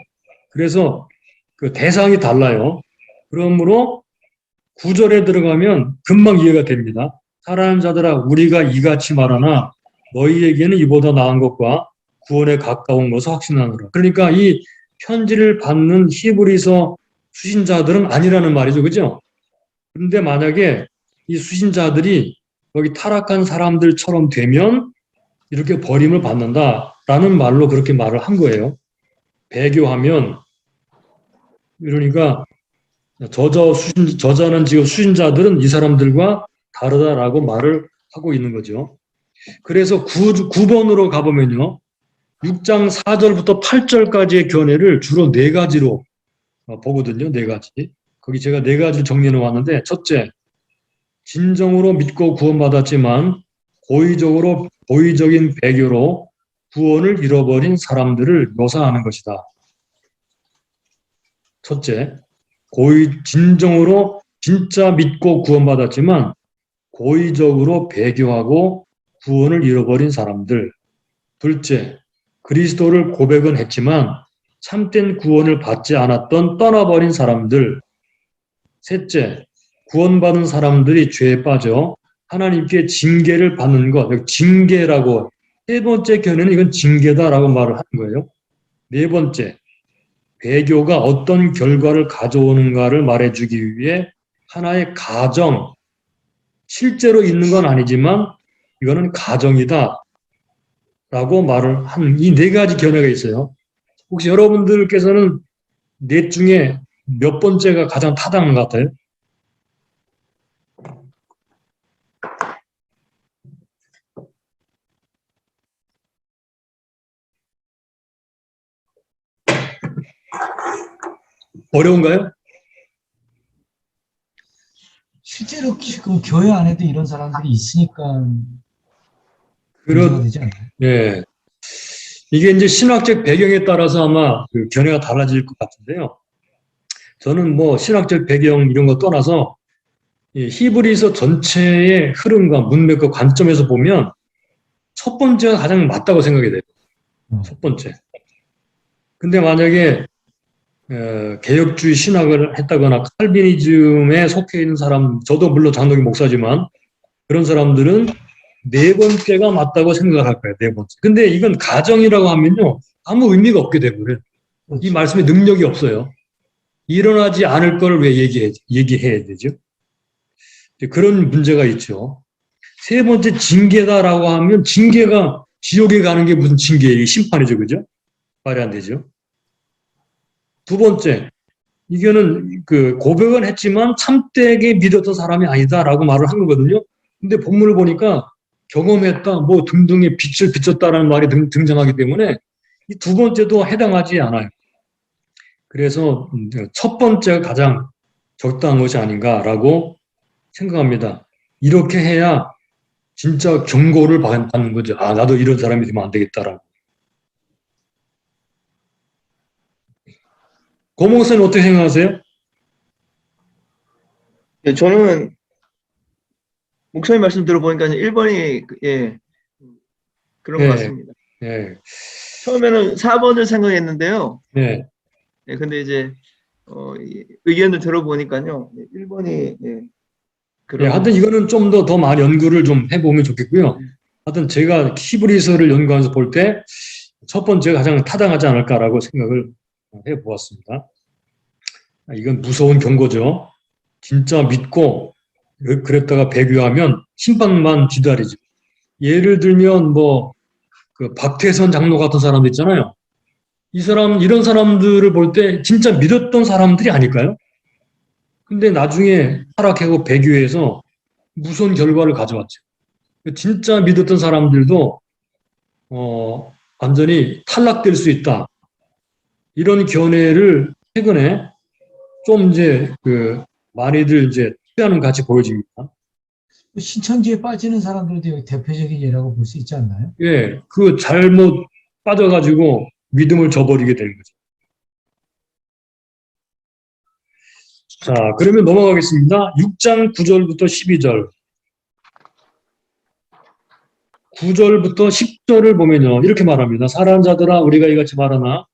S1: 그래서 그 대상이 달라요. 그러므로 9절에 들어가면 금방 이해가 됩니다. 사랑하는 자들아, 우리가 이같이 말하나 너희에게는 이보다 나은 것과 구원에 가까운 것을 확신하노라. 그러니까 이 편지를 받는 히브리서 수신자들은 아니라는 말이죠. 그죠? 그런데 만약에 이 수신자들이 여기 타락한 사람들처럼 되면 이렇게 버림을 받는다라는 말로 그렇게 말을 한 거예요. 배교하면 그러니까 저자는 지금 수신자들은 이 사람들과 다르다라고 말을 하고 있는 거죠. 그래서 9번으로 가보면요. 6장 4절부터 8절까지의 견해를 주로 네 가지로 보거든요. 네 가지. 거기 제가 네 가지를 정리해 놓았는데, 첫째, 진정으로 믿고 구원받았지만 고의적인 배교로 구원을 잃어버린 사람들을 묘사하는 것이다. 첫째, 진정으로 진짜 믿고 구원받았지만 고의적으로 배교하고 구원을 잃어버린 사람들. 둘째, 그리스도를 고백은 했지만 참된 구원을 받지 않았던 떠나버린 사람들. 셋째, 구원받은 사람들이 죄에 빠져 하나님께 징계를 받는 것. 징계라고, 세 번째 견해는 이건 징계다라고 말을 하는 거예요. 네 번째, 배교가 어떤 결과를 가져오는가를 말해주기 위해 하나의 가정, 실제로 있는 건 아니지만 이거는 가정이다 라고 말을 한 이 네 가지 견해가 있어요. 혹시 여러분들께서는 넷 중에 몇 번째가 가장 타당한 것 같아요? 어려운가요?
S2: 실제로 지금 교회 안에도 이런 사람들이 있으니까 문제가 되지 않나요?
S1: 네. 이게 이제 신학적 배경에 따라서 아마 그 견해가 달라질 것 같은데요. 저는 뭐 신학적 배경 이런 거 떠나서 이 히브리서 전체의 흐름과 문맥과 관점에서 보면 첫 번째가 가장 맞다고 생각이 돼요. 첫 번째. 근데 만약에 개혁주의 신학을 했다거나 칼비니즘에 속해 있는 사람, 저도 물론 장로교 목사지만 그런 사람들은 네 번째가 맞다고 생각을 할 거예요. 네 번째. 근데 이건 가정이라고 하면요. 아무 의미가 없게 되고요. 이 말씀에 능력이 없어요. 일어나지 않을 걸 왜 얘기해야 되죠? 그런 문제가 있죠. 세 번째 징계다라고 하면 징계가 지옥에 가는 게 무슨 징계예요? 심판이죠. 그죠? 말이 안 되죠. 두 번째, 이거는 그 고백은 했지만 참되게 믿었던 사람이 아니다라고 말을 한 거거든요. 근데 본문을 보니까 경험했다, 뭐 등등의 빛을 비췄다라는 말이 등장하기 때문에 이 두 번째도 해당하지 않아요. 그래서 첫 번째가 가장 적당한 것이 아닌가라고 생각합니다. 이렇게 해야 진짜 경고를 받는 거죠. 아, 나도 이런 사람이 되면 안 되겠다라고. 고목사님 어떻게 생각하세요?
S3: 예, 저는 목사님 말씀 들어보니까 1번이 예, 그런 것
S1: 네,
S3: 같습니다.
S1: 네,
S3: 처음에는 4번을 생각했는데요.
S1: 네.
S3: 예, 근데 이제 의견을 들어보니까요. 1번이 예,
S1: 예,
S3: 그런
S1: 하여튼 이거는 좀 더 많이 연구를 좀 해보면 좋겠고요. 하여튼 제가 히브리서를 연구하면서 볼 때 첫 번째가 가장 타당하지 않을까라고 생각을 해보았습니다. 이건 무서운 경고죠. 진짜 믿고 그랬다가 배교하면 심판만 기다리죠. 예를 들면 뭐 그 박태선 장로 같은 사람도 있잖아요. 이런 사람들을 볼 때 진짜 믿었던 사람들이 아닐까요? 근데 나중에 타락하고 배교해서 무서운 결과를 가져왔죠. 진짜 믿었던 사람들도 완전히 탈락될 수 있다. 이런 견해를 최근에 좀 이제 많이들 이제 취하는 같이 보여집니다.
S2: 신천지에 빠지는 사람들도 대표적인 예라고 볼 수 있지 않나요?
S1: 예, 그 잘못 빠져가지고 믿음을 저버리게 되는 거죠. 자, 그러면 넘어가겠습니다. 6장 9절부터 12절. 9절부터 10절을 보면요. 이렇게 말합니다. 사랑하는 자들아 우리가 이같이 말하나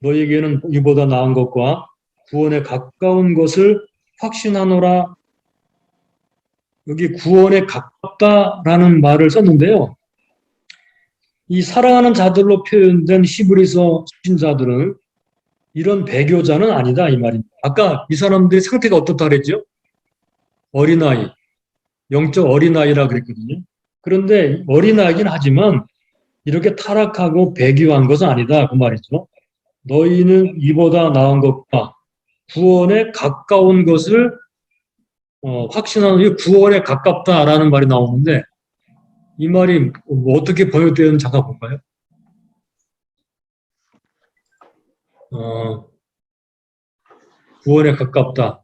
S1: 너희에게는 이보다 나은 것과 구원에 가까운 것을 확신하노라. 여기 구원에 가깝다라는 말을 썼는데요. 이 사랑하는 자들로 표현된 히브리서 신자들은 이런 배교자는 아니다 이 말입니다. 아까 이 사람들의 상태가 어떻다 그랬죠? 어린아이, 영적 어린아이라 그랬거든요. 그런데 어린아이긴 하지만 이렇게 타락하고 배교한 것은 아니다 그 말이죠. 너희는 이보다 나은 것과 구원에 가까운 것을 확신하는 구원에 가깝다라는 말이 나오는데 이 말이 뭐 어떻게 번역되는지 잠깐 볼까요? 구원에 가깝다.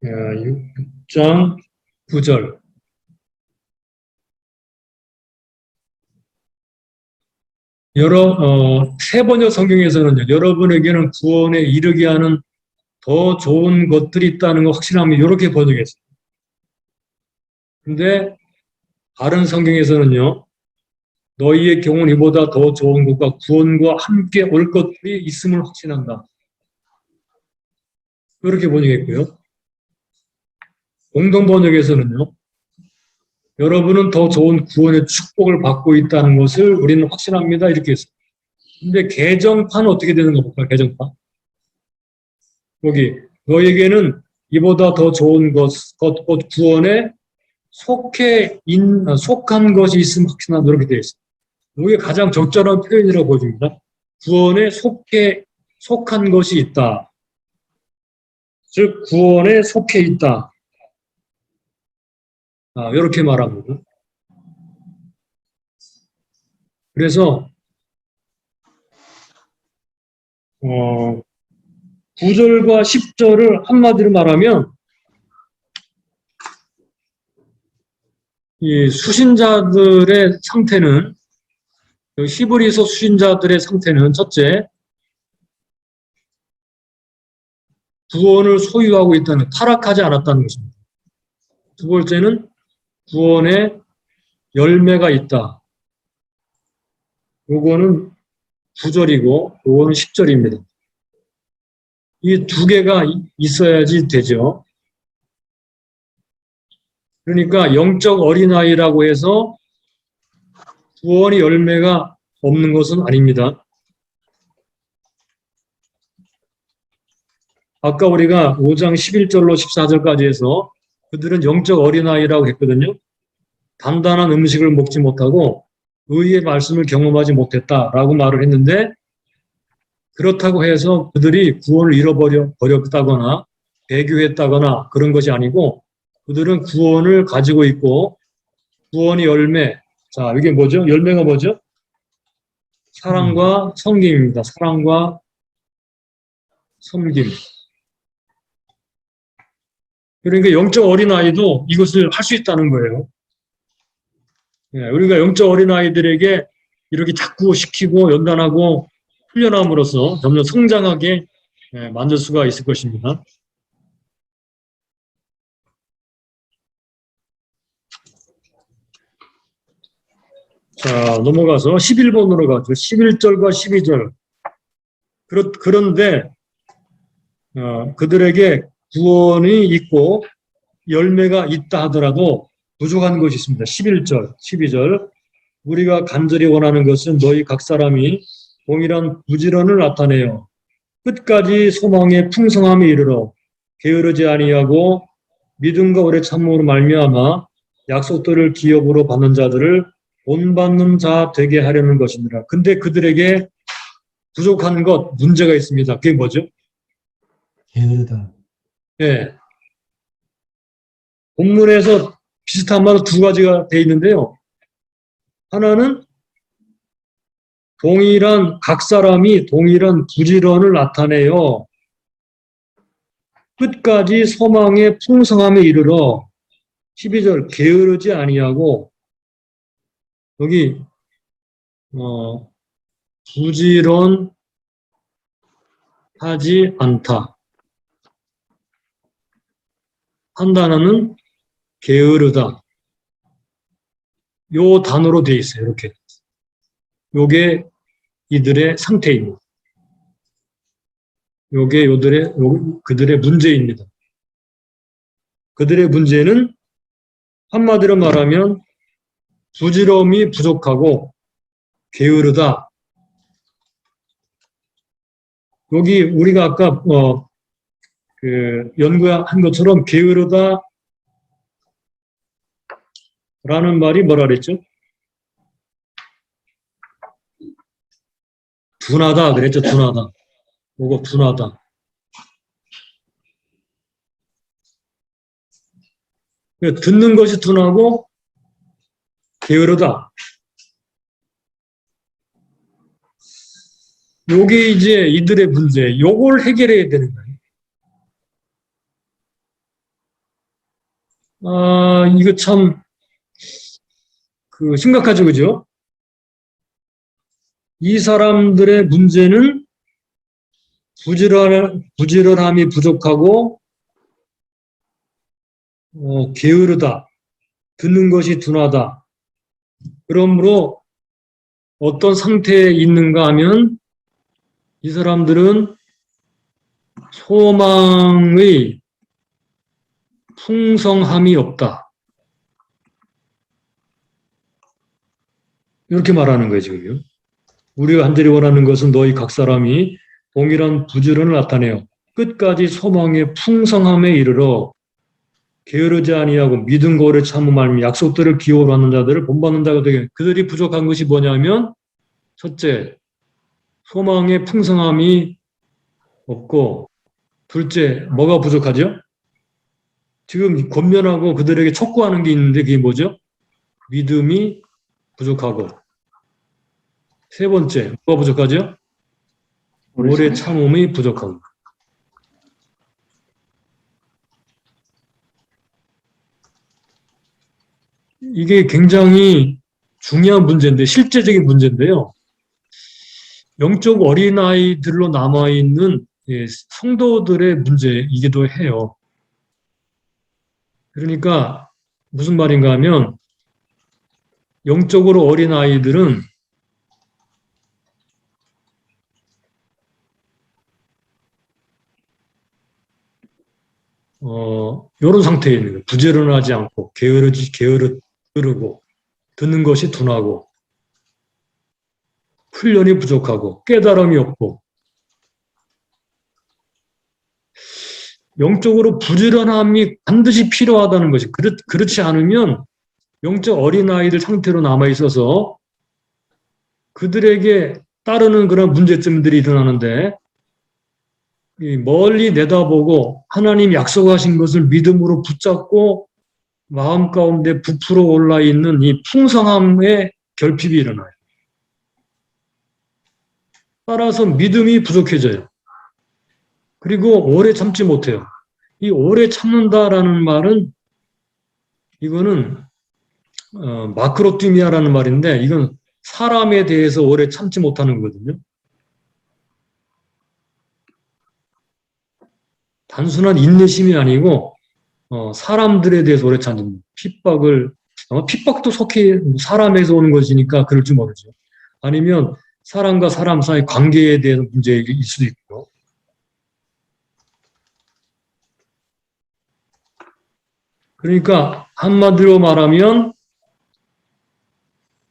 S1: 6장 9절. 새 번역 성경에서는요, 여러분에게는 구원에 이르게 하는 더 좋은 것들이 있다는 거 확신하면 이렇게 번역했어요. 근데 다른 성경에서는요, 너희의 경우는 이보다 더 좋은 것과 구원과 함께 올 것들이 있음을 확신한다. 그렇게 번역했고요. 공동 번역에서는요, 여러분은 더 좋은 구원의 축복을 받고 있다는 것을 우리는 확신합니다. 이렇게 했어요. 근데 개정판은 어떻게 되는가 볼까요? 개정판. 여기 너에게는 이보다 더 좋은 것 구원에 속한 것이 있음 확신한다. 이렇게 되어 있어요. 이게 가장 적절한 표현이라고 보여집니다. 구원에 속한 것이 있다. 즉 구원에 속해 있다. 이렇게 말합니다. 그래서 9절과 10절을 한마디로 말하면 이 수신자들의 상태는 히브리서 수신자들의 상태는 첫째, 구원을 소유하고 있다는, 타락하지 않았다는 것입니다. 두 번째는 구원에 열매가 있다. 요거는 9절이고 요거는 10절입니다. 이 두 개가 있어야지 되죠. 그러니까 영적 어린아이라고 해서 구원의 열매가 없는 것은 아닙니다. 아까 우리가 5장 11절로 14절까지 해서 그들은 영적 어린아이라고 했거든요. 단단한 음식을 먹지 못하고 의의 말씀을 경험하지 못했다라고 말을 했는데 그렇다고 해서 그들이 구원을 잃어버렸다거나 배교했다거나 그런 것이 아니고 그들은 구원을 가지고 있고 구원의 열매, 자 이게 뭐죠? 열매가 뭐죠? 사랑과 섬김입니다. 사랑과 섬김. 그러니까 영적 어린아이도 이것을 할 수 있다는 거예요. 우리가 영적 어린아이들에게 이렇게 자꾸 시키고 연단하고 훈련함으로써 점점 성장하게 만들 수가 있을 것입니다. 자, 넘어가서 11번으로 가죠. 11절과 12절. 그런데 그들에게 구원이 있고 열매가 있다 하더라도 부족한 것이 있습니다. 11절, 12절. 우리가 간절히 원하는 것은 너희 각 사람이 동일한 부지런을 나타내요. 끝까지 소망의 풍성함에 이르러 게으르지 아니하고 믿음과 오래 참음으로 말미암아 약속들을 기업으로 받는 자들을 본받는 자 되게 하려는 것이니라. 근데 그들에게 부족한 것, 문제가 있습니다. 그게 뭐죠?
S2: 게으르다.
S1: 예. 본문에서 비슷한 말로 두 가지가 되어 있는데요. 하나는 각 사람이 동일한 부지런을 나타내요. 끝까지 소망의 풍성함에 이르러 12절 게으르지 아니하고 여기 부지런하지 않다. 한 단어는 게으르다. 요 단어로 되어 있어요. 이렇게. 요게 이들의 상태입니다. 요게 그들의 문제입니다. 그들의 문제는 한마디로 말하면 부지런함이 부족하고 게으르다. 여기 우리가 아까 연구한 것처럼 게으르다 라는 말이 뭐라 그랬죠? 둔하다 그랬죠. 둔하다. 뭐가 둔하다. 듣는 것이 둔하고 게으르다. 요게 이제 이들의 문제. 요걸 해결해야 되는 거예요. 이거 참 심각하죠, 그죠? 이 사람들의 문제는 부지런함이 부족하고 게으르다. 듣는 것이 둔하다. 그러므로 어떤 상태에 있는가 하면 이 사람들은 소망의 풍성함이 없다. 이렇게 말하는 거예요, 지금요. 우리가 간절히 원하는 것은 너희 각 사람이 동일한 부지런을 나타내어 끝까지 소망의 풍성함에 이르러 게으르지 아니하고 믿음과 오래 참음하며 약속들을 기호로 하는 자들을 본받는 자가 되게. 그들이 부족한 것이 뭐냐면 첫째, 소망의 풍성함이 없고 둘째, 뭐가 부족하죠? 지금 권면하고 그들에게 촉구하는 게 있는데 그게 뭐죠? 믿음이 부족하고 세 번째, 뭐가 부족하죠? 오래 참음이 부족하고. 이게 굉장히 중요한 문제인데, 실제적인 문제인데요. 영적 어린아이들로 남아있는 성도들의 문제이기도 해요. 그러니까 무슨 말인가 하면 영적으로 어린아이들은 이런 상태에 있는 거예요. 부지런하지 않고 게으르고 듣는 것이 둔하고 훈련이 부족하고 깨달음이 없고 영적으로 부지런함이 반드시 필요하다는 것이 그렇지 않으면 영적 어린아이들 상태로 남아있어서 그들에게 따르는 그런 문제점들이 일어나는데 멀리 내다보고 하나님 약속하신 것을 믿음으로 붙잡고 마음 가운데 부풀어 올라있는 이 풍성함의 결핍이 일어나요. 따라서 믿음이 부족해져요. 그리고 오래 참지 못해요. 이 오래 참는다라는 말은 이거는 마크로티미아라는 말인데 이건 사람에 대해서 오래 참지 못하는 거거든요. 단순한 인내심이 아니고 사람들에 대해서 오래 참는 핍박을 아마 핍박도 속해 사람에서 오는 것이니까 그럴지 모르죠. 아니면 사람과 사람 사이 관계에 대한 문제일 수도 있고. 그러니까 한마디로 말하면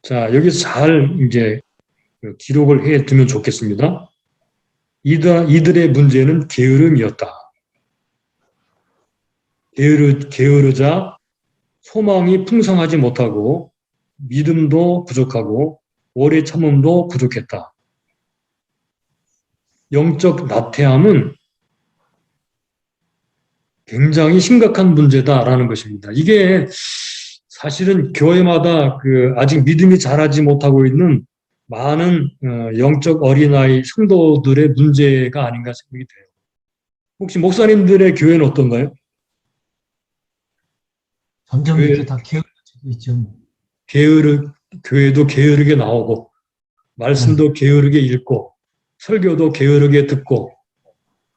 S1: 자 여기서 잘 이제 기록을 해 두면 좋겠습니다. 이들의 문제는 게으름이었다. 게으르자 소망이 풍성하지 못하고 믿음도 부족하고 오래 참음도 부족했다. 영적 나태함은 굉장히 심각한 문제다라는 것입니다. 이게 사실은 교회마다 아직 믿음이 자라지 못하고 있는 많은 영적 어린아이 성도들의 문제가 아닌가 생각이 돼요. 혹시 목사님들의 교회는 어떤가요?
S2: 점점 이렇게 다 게을러지고 있죠.
S1: 교회도 게으르게 나오고 말씀도 게으르게 읽고 설교도 게으르게 듣고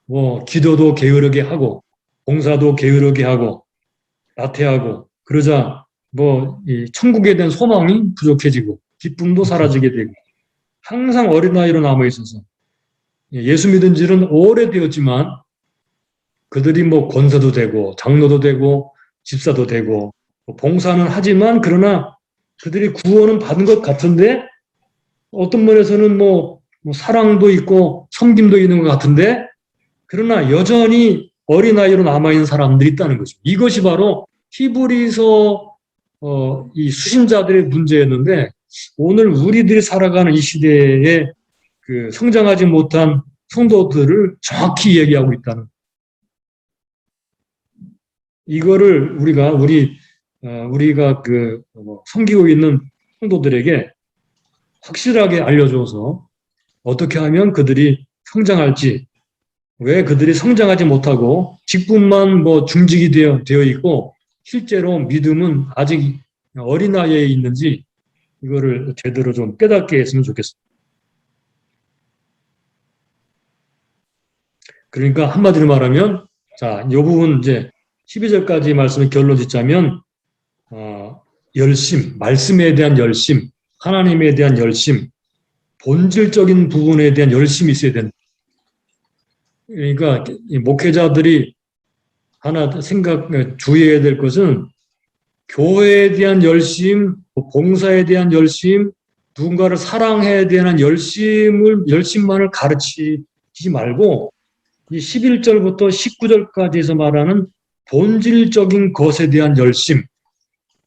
S1: 뭐 기도도 게으르게 하고 봉사도 게으르게 하고 나태하고 그러자 뭐 이 천국에 대한 소망이 부족해지고 기쁨도 사라지게 되고 항상 어린아이로 남아있어서 예수 믿은 지는 오래되었지만 그들이 뭐 권사도 되고 장로도 되고 집사도 되고 봉사는 하지만 그러나 그들이 구원은 받은 것 같은데 어떤 면에서는 뭐 사랑도 있고 섬김도 있는 것 같은데 그러나 여전히 어린아이로 남아있는 사람들이 있다는 거죠. 이것이 바로 히브리서 이 수신자들의 문제였는데 오늘 우리들이 살아가는 이 시대에 그 성장하지 못한 성도들을 정확히 얘기하고 있다는 이거를 우리가 섬기고 있는 성도들에게 확실하게 알려줘서 어떻게 하면 그들이 성장할지, 왜 그들이 성장하지 못하고 직분만 중직이 되어 있고 실제로 믿음은 아직 어린아이에 있는지 이거를 제대로 좀 깨닫게 했으면 좋겠습니다. 그러니까 한마디로 말하면 자, 이 부분 이제 12절까지 말씀을 결론 짓자면 열심, 말씀에 대한 열심, 하나님에 대한 열심, 본질적인 부분에 대한 열심이 있어야 된다. 그러니까 이 목회자들이 하나 주의해야 될 것은 교회에 대한 열심, 봉사에 대한 열심, 누군가를 사랑해야 되는 열심만을 가르치지 말고 이 11절부터 19절까지에서 말하는 본질적인 것에 대한 열심.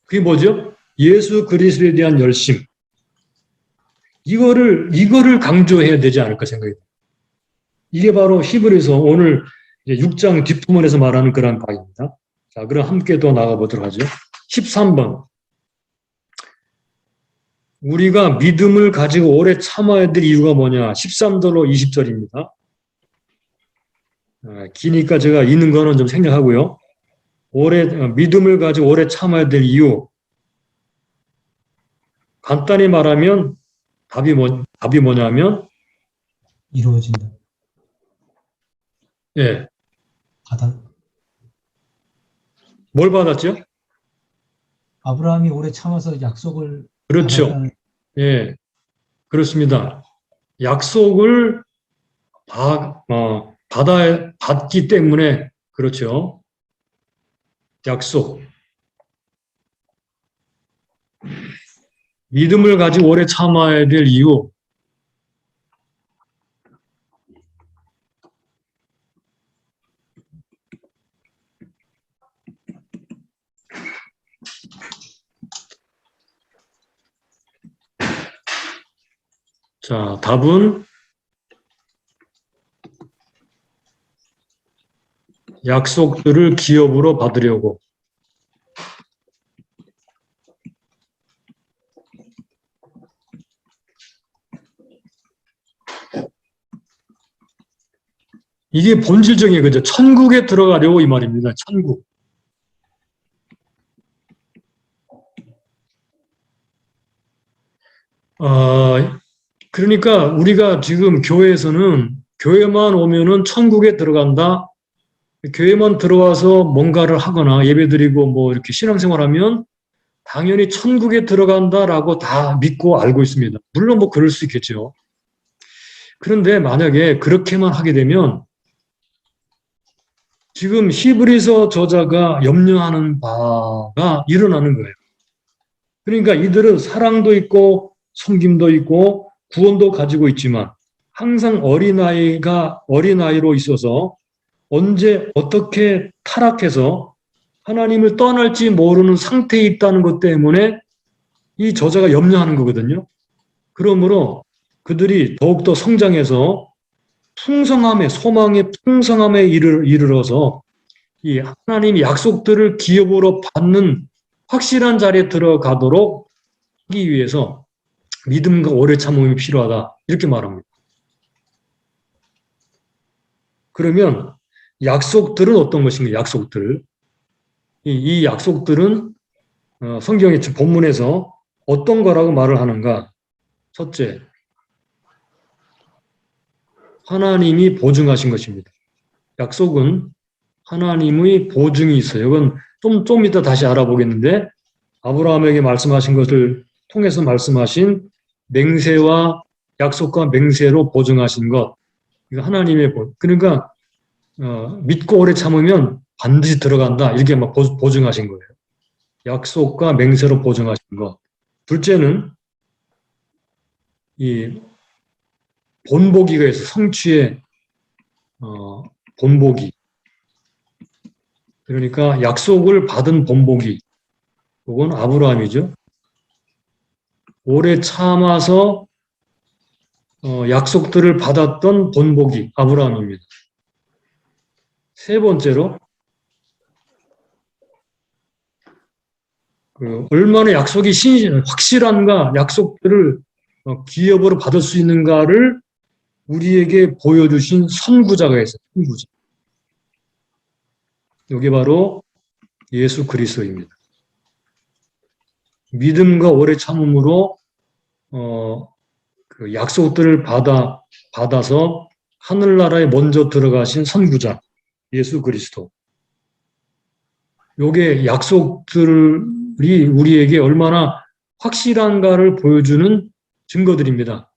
S1: 그게 뭐죠? 예수 그리스도에 대한 열심. 이거를 강조해야 되지 않을까 생각이 듭니다. 이게 바로 히브리서 오늘 이제 6장 뒷부분에서 말하는 그런 바입니다. 자, 그럼 함께 더 나가보도록 하죠. 13번. 우리가 믿음을 가지고 오래 참아야 될 이유가 뭐냐? 13절로 20절입니다. 기니까 제가 있는 거는 좀 생략하고요. 믿음을 가지고 오래 참아야 될 이유. 간단히 말하면 답이 뭐냐면
S2: 이루어진다.
S1: 예.
S2: 받아.
S1: 뭘 받았죠?
S2: 아브라함이 오래 참아서 약속을
S1: 그렇죠.
S2: 받았다는.
S1: 예. 그렇습니다. 약속을 받기 때문에 그렇죠. 약속. 믿음을 가지고 오래 참아야 될 이유. 자, 답은 약속들을 기업으로 받으려고. 이게 본질적인 거죠. 천국에 들어가려고 이 말입니다. 천국. 그러니까 우리가 지금 교회만 오면은 천국에 들어간다. 교회만 들어와서 뭔가를 하거나 예배드리고 이렇게 신앙생활하면 당연히 천국에 들어간다라고 다 믿고 알고 있습니다. 물론 그럴 수 있겠죠. 그런데 만약에 그렇게만 하게 되면 지금 히브리서 저자가 염려하는 바가 일어나는 거예요. 그러니까 이들은 사랑도 있고 섬김도 있고 구원도 가지고 있지만 항상 어린아이로 있어서 언제 어떻게 타락해서 하나님을 떠날지 모르는 상태에 있다는 것 때문에 이 저자가 염려하는 거거든요. 그러므로 그들이 더욱더 성장해서 소망의 풍성함에 이르러서 이 하나님의 약속들을 기업으로 받는 확실한 자리에 들어가도록 하기 위해서 믿음과 오래 참음이 필요하다. 이렇게 말합니다. 그러면 약속들은 어떤 것인가? 약속들. 이 약속들은 성경의 본문에서 어떤 거라고 말을 하는가? 첫째, 하나님이 보증하신 것입니다. 약속은 하나님의 보증이 있어요. 이건 좀 이따 다시 알아보겠는데 아브라함에게 말씀하신 것을 통해서 말씀하신 맹세와 약속과 맹세로 보증하신 것. 이거 하나님의 그러니까 믿고 오래 참으면 반드시 들어간다. 이렇게 보증하신 거예요. 약속과 맹세로 보증하신 것. 둘째는 이 본보기가 있어. 성취의 본보기. 그러니까 약속을 받은 본보기. 그건 아브라함이죠. 오래 참아서 약속들을 받았던 본보기 아브라함입니다. 세 번째로 얼마나 약속이 확실한가, 약속들을 기업으로 받을 수 있는가를 우리에게 보여주신 선구자가 있어요. 선구자. 이게 바로 예수 그리스도입니다. 믿음과 오래 참음으로 그 약속들을 받아서 하늘나라에 먼저 들어가신 선구자 예수 그리스도. 요게 약속들이 우리에게 얼마나 확실한가를 보여주는 증거들입니다.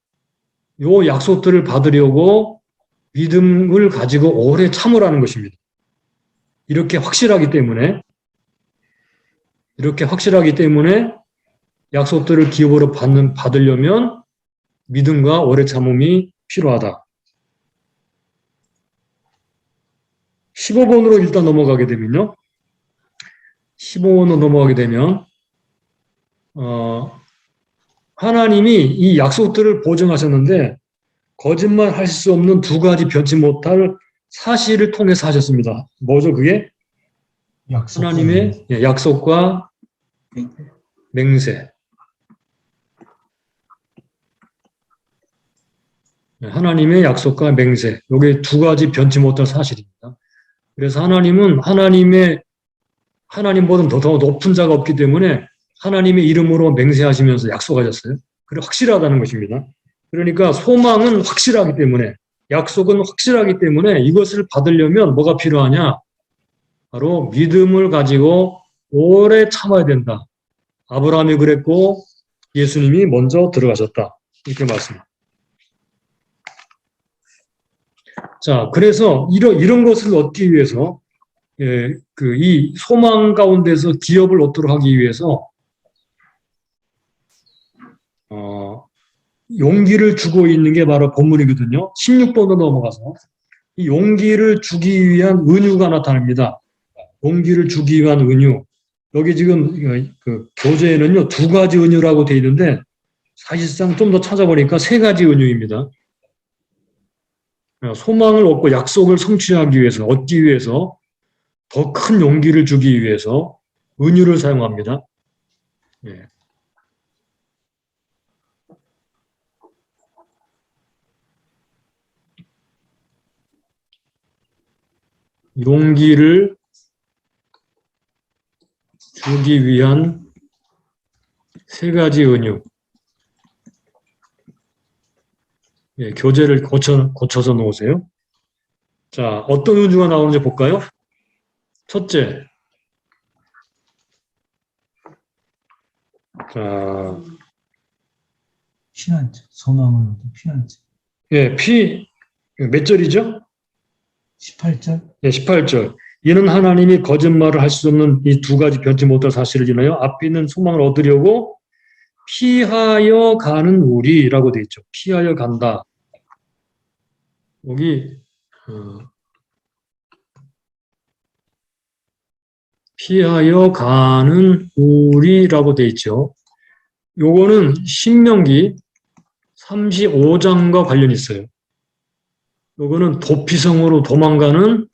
S1: 요 약속들을 받으려고 믿음을 가지고 오래 참으라는 것입니다. 이렇게 확실하기 때문에 약속들을 기업으로 받으려면 믿음과 오래 참음이 필요하다. 15번으로 일단 넘어가게 되면요. 15번으로 넘어가게 되면 하나님이 이 약속들을 보증하셨는데 거짓말 할 수 없는 두 가지 변치 못할 사실을 통해서 하셨습니다. 뭐죠 그게? 하나님의 약속과 맹세. 하나님의 약속과 맹세. 이게 두 가지 변치 못할 사실입니다. 그래서 하나님은 하나님보다 더 높은 자가 없기 때문에 하나님의 이름으로 맹세하시면서 약속하셨어요. 그래 확실하다는 것입니다. 그러니까 소망은 확실하기 때문에, 약속은 확실하기 때문에 이것을 받으려면 뭐가 필요하냐? 바로 믿음을 가지고 오래 참아야 된다. 아브라함이 그랬고 예수님이 먼저 들어가셨다. 이렇게 말씀합니다. 자, 그래서 이런 것을 얻기 위해서 이 소망 가운데서 기업을 얻도록 하기 위해서 용기를 주고 있는 게 바로 본문이거든요. 16번으로 넘어가서 이 용기를 주기 위한 은유가 나타납니다. 용기를 주기 위한 은유. 여기 지금 그 교재에는요 2가지 은유라고 되어 있는데 사실상 좀 더 찾아보니까 3가지 은유입니다. 소망을 얻고 약속을 성취하기 위해서, 얻기 위해서 더 큰 용기를 주기 위해서 은유를 사용합니다. 예. 용기를 주기 위한 3가지 은유. 예, 교재를 고쳐서 놓으세요. 자, 어떤 은유가 나오는지 볼까요? 첫째. 자,
S2: 피난처, 소망을 얻은 피난처.
S1: 예, 몇 절이죠?
S2: 18절.
S1: 예, 18절. 이는 하나님이 거짓말을 할 수 없는 이 2가지 변치 못할 사실을 인하여 앞에 있는 소망을 얻으려고 피하여 가는 우리라고 되어 있죠. 피하여 간다. 여기 피하여 가는 우리라고 되어 있죠. 요거는 신명기 35장과 관련이 있어요. 요거는 도피성으로 도망가는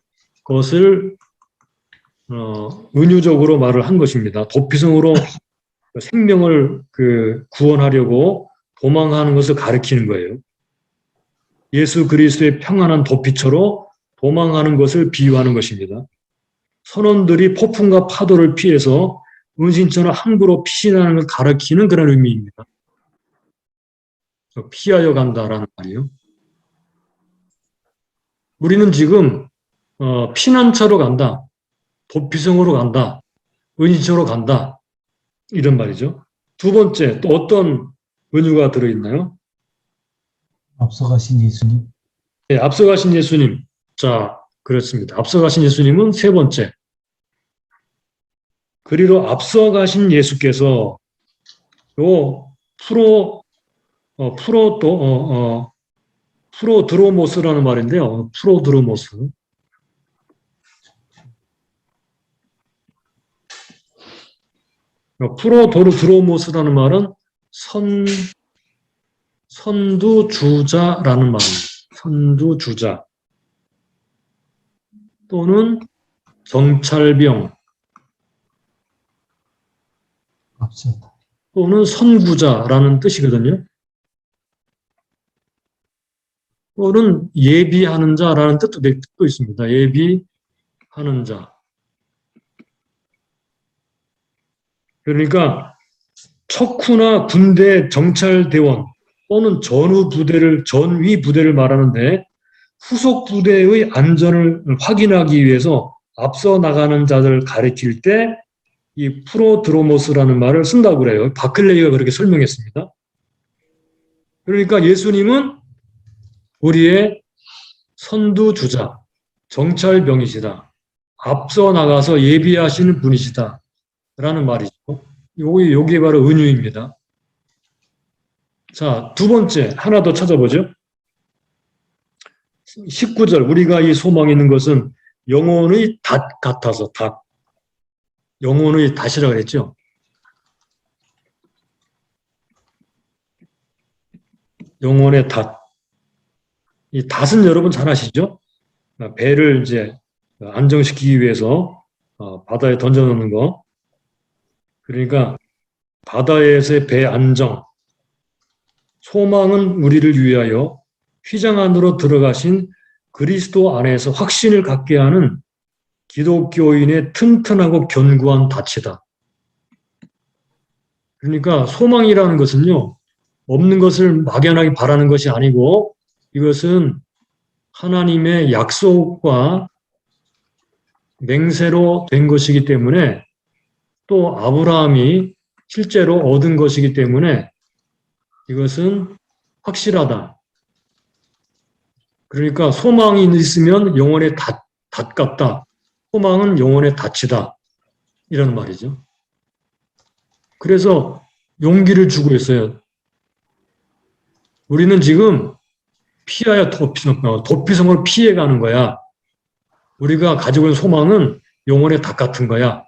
S1: 것을 은유적으로 말을 한 것입니다. 도피성으로 생명을 구원하려고 도망하는 것을 가리키는 거예요. 예수 그리스도의 평안한 도피처로 도망하는 것을 비유하는 것입니다. 선원들이 폭풍과 파도를 피해서 은신처럼 항구로 피신하는 걸 가리키는 그런 의미입니다. 피하여 간다라는 말이에요. 우리는 지금 피난처로 간다, 도피성으로 간다, 은신처로 간다 이런 말이죠. 2번째, 또 어떤 은유가 들어있나요?
S2: 앞서가신 예수님.
S1: 네, 앞서가신 예수님. 자, 그렇습니다. 앞서가신 예수님은 3번째. 그리로 앞서가신 예수께서 요 프로드로모스라는 말인데요. 프로드로모스. 프로드로모스라는 말은 선두주자라는 말입니다. 선두주자. 또는 정찰병.
S2: 앞서다.
S1: 또는 선구자라는 뜻이거든요. 또는 예비하는 자라는 뜻도 있습니다. 예비하는 자. 그러니까 척후나 군대 정찰대원 또는 전위 부대를 말하는데 후속 부대의 안전을 확인하기 위해서 앞서 나가는 자들을 가리킬 때 이 프로드로모스라는 말을 쓴다고 그래요. 바클레이가 그렇게 설명했습니다. 그러니까 예수님은 우리의 선두주자, 정찰병이시다. 앞서 나가서 예비하시는 분이시다. 라는 말이죠. 요게 바로 은유입니다. 자, 두 번째, 하나 더 찾아보죠. 19절, 우리가 이 소망이 있는 것은 영혼의 닷 같아서, 닷. 영혼의 닷이라고 그랬죠. 영혼의 닷. 이 닷은 여러분 잘 아시죠? 배를 이제 안정시키기 위해서 바다에 던져놓는 거. 그러니까 바다에서의 배 안정. 소망은 우리를 위하여 휘장 안으로 들어가신 그리스도 안에서 확신을 갖게 하는 기독교인의 튼튼하고 견고한 닻이다. 그러니까 소망이라는 것은요, 없는 것을 막연하게 바라는 것이 아니고 이것은 하나님의 약속과 맹세로 된 것이기 때문에 또 아브라함이 실제로 얻은 것이기 때문에 이것은 확실하다. 그러니까 소망이 있으면 영혼의 닷 같다. 소망은 영혼의 닻이다. 이런 말이죠. 그래서 용기를 주고 있어요. 우리는 지금 피하여 도피성을 피해가는 거야. 우리가 가지고 있는 소망은 영혼의 닷 같은 거야.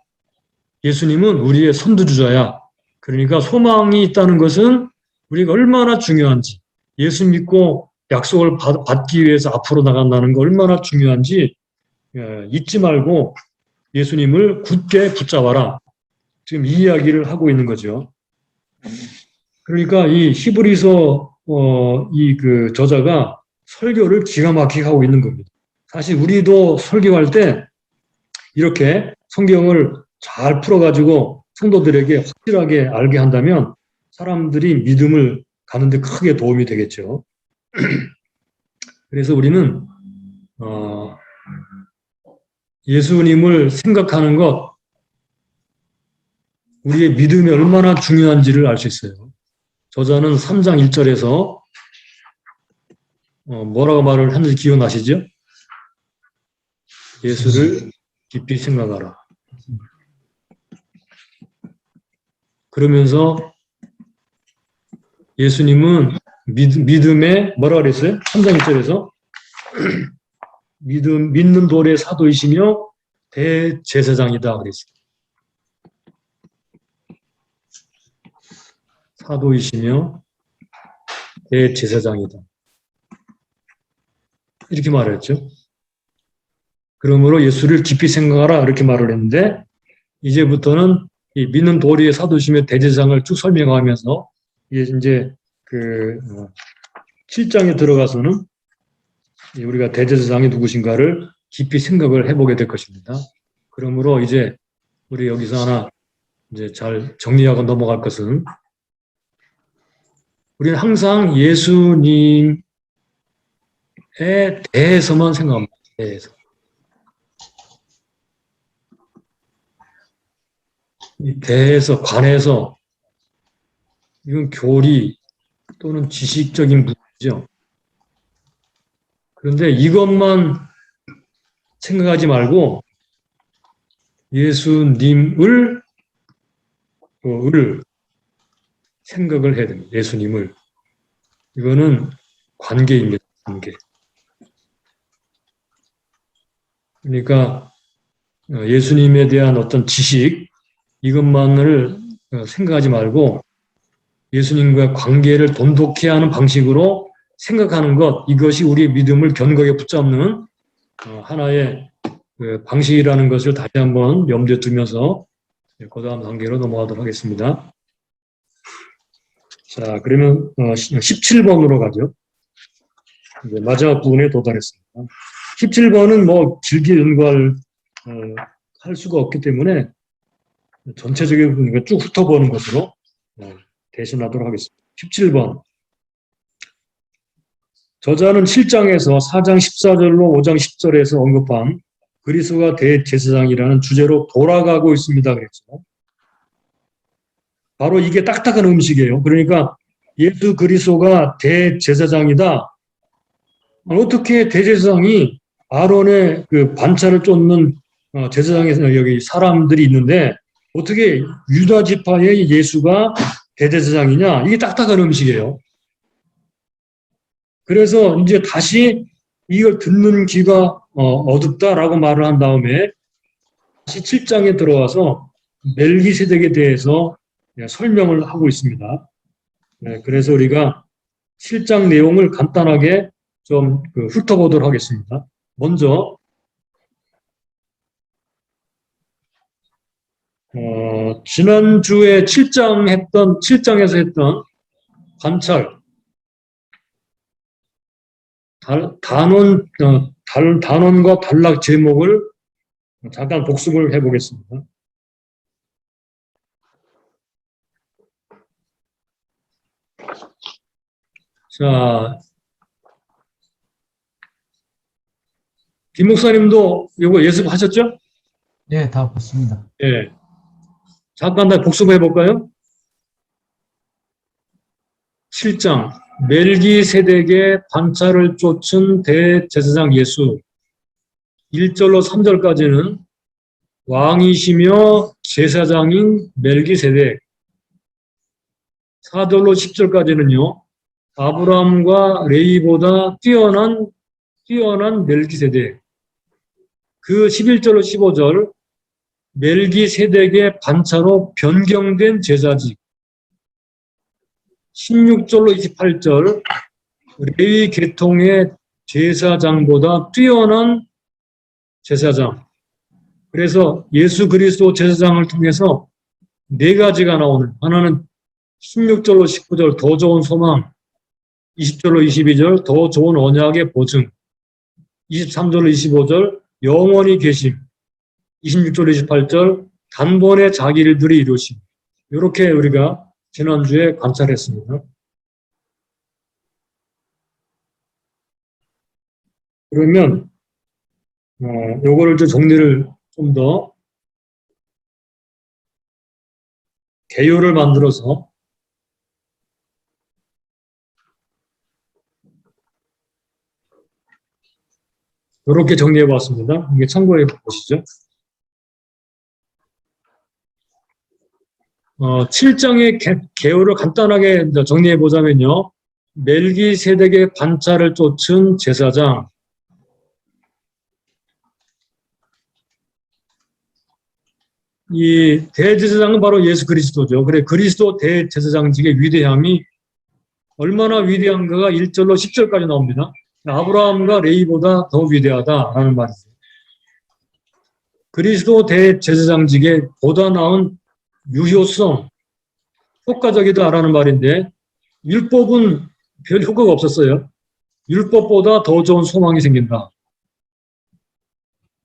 S1: 예수님은 우리의 선두주자야. 그러니까 소망이 있다는 것은 우리가 얼마나 중요한지, 예수 믿고 약속을 받기 위해서 앞으로 나간다는 거 얼마나 중요한지 잊지 말고 예수님을 굳게 붙잡아라. 지금 이 이야기를 하고 있는 거죠. 그러니까 이 히브리서 그 저자가 설교를 기가 막히게 하고 있는 겁니다. 사실 우리도 설교할 때 이렇게 성경을 잘 풀어가지고 성도들에게 확실하게 알게 한다면 사람들이 믿음을 가는데 크게 도움이 되겠죠. 그래서 우리는 예수님을 생각하는 것, 우리의 믿음이 얼마나 중요한지를 알 수 있어요. 저자는 3장 1절에서 뭐라고 말을 했는지 기억나시죠? 예수를 깊이 생각하라. 그러면서 예수님은 믿음에 뭐라고 그랬어요? 3장 1절에서 믿는 도리의 사도이시며 대제사장이다 그랬어요. 사도이시며 대제사장이다. 이렇게 말했죠. 그러므로 예수를 깊이 생각하라 이렇게 말을 했는데 이제부터는 이 믿는 도리의 사도시며 대제사장을 쭉 설명하면서 이제 그 7장에 들어가서는 우리가 대제사장이 누구신가를 깊이 생각을 해보게 될 것입니다. 그러므로 이제 우리 여기서 하나 이제 잘 정리하고 넘어갈 것은 우리는 항상 예수님에 대해서만 생각합니다. 대해서. 이 대해서, 관해서 이건 교리 또는 지식적인 문제죠. 그런데 이것만 생각하지 말고 예수님을 생각을 해야 됩니다. 예수님을. 이거는 관계입니다. 관계. 그러니까 예수님에 대한 어떤 지식 이것만을 생각하지 말고 예수님과 관계를 돈독히 하는 방식으로 생각하는 것, 이것이 우리의 믿음을 견고하게 붙잡는 하나의 방식이라는 것을 다시 한번 염두에 두면서 그 다음 단계로 넘어가도록 하겠습니다. 자, 그러면 17번으로 가죠. 이제 마지막 부분에 도달했습니다. 17번은 뭐 길게 연구할 할 수가 없기 때문에 전체적인 부분을 쭉 훑어보는 것으로 대신하도록 하겠습니다. 17번. 저자는 7장에서 4장 14절로 5장 10절에서 언급한 그리스도가 대제사장이라는 주제로 돌아가고 있습니다. 그랬죠. 바로 이게 딱딱한 음식이에요. 그러니까 예수 그리스도가 대제사장이다. 어떻게 대제사장이 아론의 그 반차를 쫓는 제사장에서 여기 사람들이 있는데 어떻게 유다 지파의 예수가 대제사장이냐? 이게 딱딱한 음식이에요. 그래서 이제 다시 이걸 듣는 귀가 어둡다라고 말을 한 다음에 다시 7장에 들어와서 멜기세덱에 대해서 설명을 하고 있습니다. 그래서 우리가 7장 내용을 간단하게 좀 훑어보도록 하겠습니다. 먼저 지난주에 7장에서 했던 관찰 단원과 단락 제목을 잠깐 복습을 해보겠습니다. 자, 김 목사님도 이거 예습하셨죠?
S2: 네, 다 봤습니다.
S1: 예. 잠깐 다 복습해 볼까요? 7장 멜기세덱의 반차를 쫓은 대제사장 예수 1절로 3절까지는 왕이시며 제사장인 멜기세덱 4절로 10절까지는요. 아브라함과 레위보다 뛰어난 멜기세덱 그 11절로 15절 멜기세덱의 반차로 변경된 제사직 16절로 28절 레위 계통의 제사장보다 뛰어난 제사장. 그래서 예수 그리스도 제사장을 통해서 네 가지가 나오는 하나는 16절로 19절 더 좋은 소망 20절로 22절 더 좋은 언약의 보증 23절로 25절 영원히 계심 26절로 28절 단번에 자기 일들이 이루심. 이렇게 우리가 지난주에 관찰했습니다. 그러면 요거를 좀 정리를 좀 더 개요를 만들어서 이렇게 정리해 보았습니다. 이게 참고해 보시죠. 7장의 개요를 간단하게 정리해 보자면요. 멜기세덱의 반차를 쫓은 제사장, 이 대제사장은 바로 예수 그리스도죠. 그래 그리스도 대제사장직의 위대함이 얼마나 위대한가가 1절로 10절까지 나옵니다. 아브라함과 레위보다 더 위대하다라는 말이죠. 그리스도 대제사장직의 보다 나은 유효성, 효과적이다라는 말인데 율법은 별 효과가 없었어요. 율법보다 더 좋은 소망이 생긴다.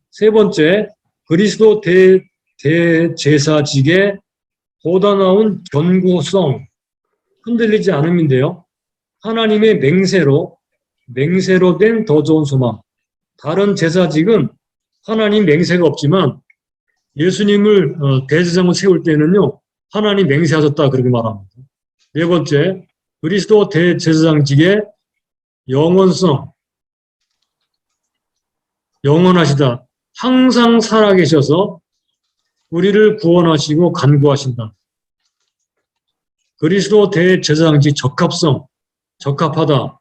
S1: 세 번째, 그리스도 대제사직의 보다 나은 견고성, 흔들리지 않음인데요. 하나님의 맹세로 된 더 좋은 소망. 다른 제사직은 하나님 맹세가 없지만 예수님을 대제사장으로 세울 때는요. 하나님 맹세하셨다 그렇게 말합니다. 네 번째, 그리스도 대제사장직의 영원성. 영원하시다. 항상 살아계셔서 우리를 구원하시고 간구하신다. 그리스도 대제사장직 적합성. 적합하다.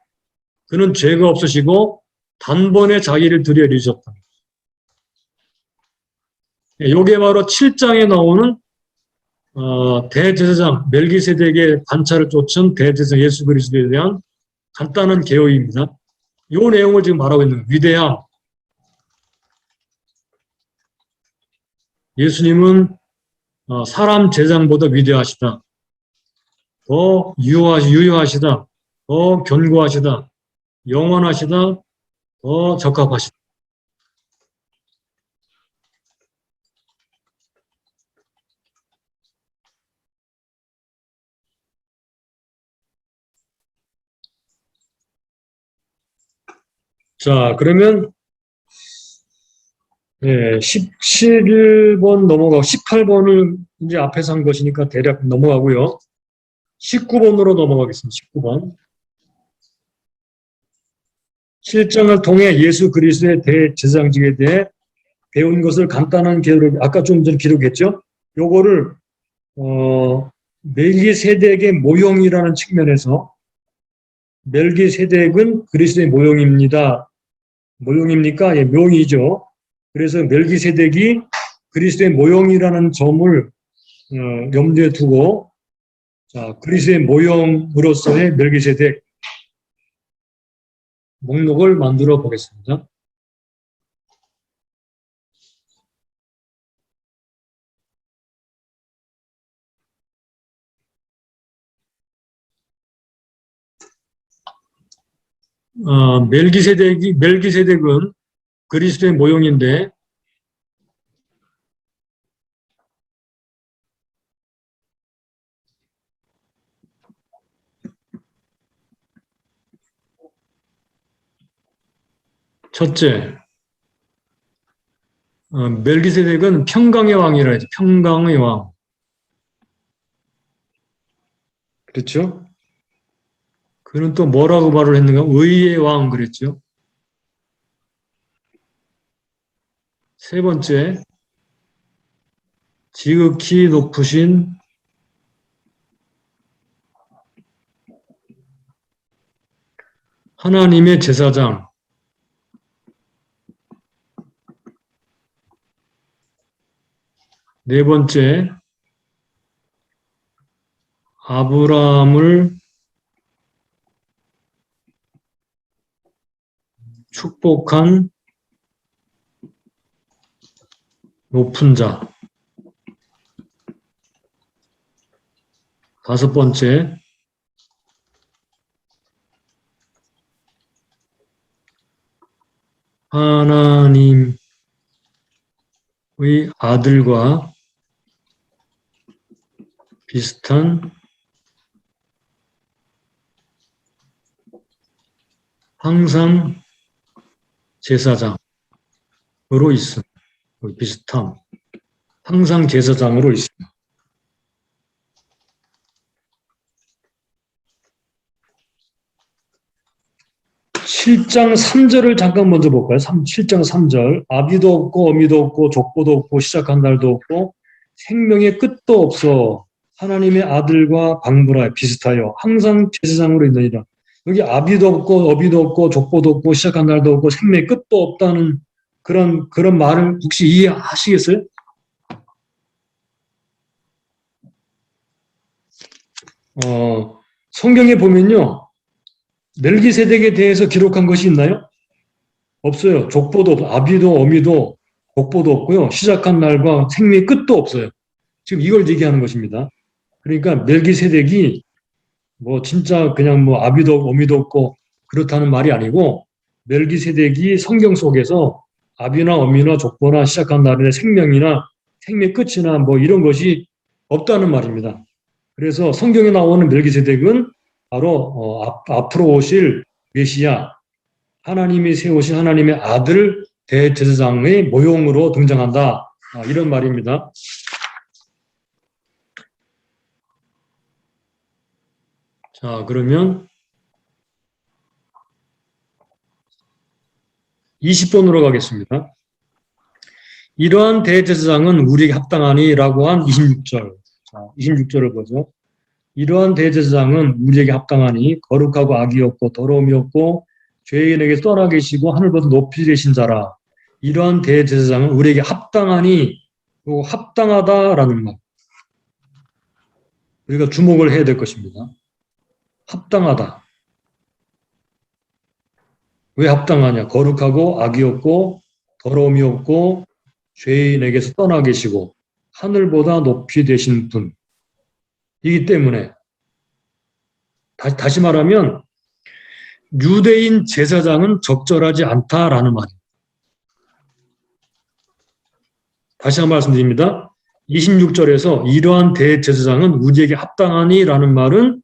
S1: 그는 죄가 없으시고 단번에 자기를 들여주셨다. 이게 바로 7장에 나오는 대제사장 멜기세덱의 반차를 쫓은 대제사장 예수 그리스도에 대한 간단한 개요입니다. 이 내용을 지금 말하고 있는 거예요. 위대함. 예수님은 사람 제사장보다 위대하시다. 더 유효하시다. 더 견고하시다. 영원하시다. 더 적합하시다. 자, 그러면 17번 넘어가고 18번을 이제 앞에서 한 것이니까 대략 넘어가고요. 19번으로 넘어가겠습니다. 19번. 실정을 통해 예수 그리스도의 대제사장직에 대해 배운 것을 간단한 개요로 아까 좀 전에 기록했죠. 요거를 멜기세덱의 모형이라는 측면에서 멜기세덱은 그리스도의 모형입니다. 모형입니까? 예, 묘이죠. 그래서 멜기세덱이 그리스도의 모형이라는 점을 염두에 두고 자, 그리스도의 모형으로서의 멜기세덱 목록을 만들어 보겠습니다. 멜기세덱은 그리스도의 모형인데 첫째, 멜기세덱은 평강의 왕이라 해서 평강의 왕. 그렇죠? 그는 또 뭐라고 말을 했는가? 의의 왕 그랬죠. 세 번째, 지극히 높으신 하나님의 제사장. 네 번째, 아브라함을 축복한 높은 자. 다섯 번째, 하나님의 아들과 비슷한 항상 제사장으로 있음. 비슷함. 항상 제사장으로 있음. 7장 3절을 잠깐 먼저 볼까요? 7장 3절. 아비도 없고 어미도 없고 족보도 없고 시작한 날도 없고 생명의 끝도 없어 하나님의 아들과 방부라 비슷하여 항상 제사장으로 있느니라. 여기 아비도 없고 어비도 없고 족보도 없고 시작한 날도 없고 생명의 끝도 없다는 그런 말을 혹시 이해하시겠어요? 성경에 보면요. 멜기세덱에 대해서 기록한 것이 있나요? 없어요. 족보도 없고 아비도 어미도 족보도 없고요. 시작한 날과 생명의 끝도 없어요. 지금 이걸 얘기하는 것입니다. 그러니까 멜기세덱이 뭐 진짜 그냥 뭐 아비도 어미도 없고 그렇다는 말이 아니고 멜기세덱이 성경 속에서 아비나 어미나 족보나 시작한 날의 생명이나 생명의 끝이나 뭐 이런 것이 없다는 말입니다. 그래서 성경에 나오는 멜기세덱은 바로 앞으로 오실 메시아, 하나님이 세우신 하나님의 아들 대제사장의 모형으로 등장한다. 이런 말입니다. 자, 그러면 20번으로 가겠습니다. 이러한 대제사장은 우리에게 합당하니라고 한 26절. 자, 26절을 보죠. 이러한 대제사장은 우리에게 합당하니 거룩하고 악이 없고 더러움이 없고 죄인에게 떠나 계시고 하늘보다 높이 되신 자라. 이러한 대제사장은 우리에게 합당하니 합당하다라는 말. 우리가 주목을 해야 될 것입니다. 합당하다. 왜 합당하냐? 거룩하고 악이 없고 더러움이 없고 죄인에게서 떠나 계시고 하늘보다 높이 되신 분이기 때문에 다시 말하면 유대인 제사장은 적절하지 않다라는 말입니다. 다시 한 번 말씀드립니다. 26절에서 이러한 대제사장은 우리에게 합당하니라는 말은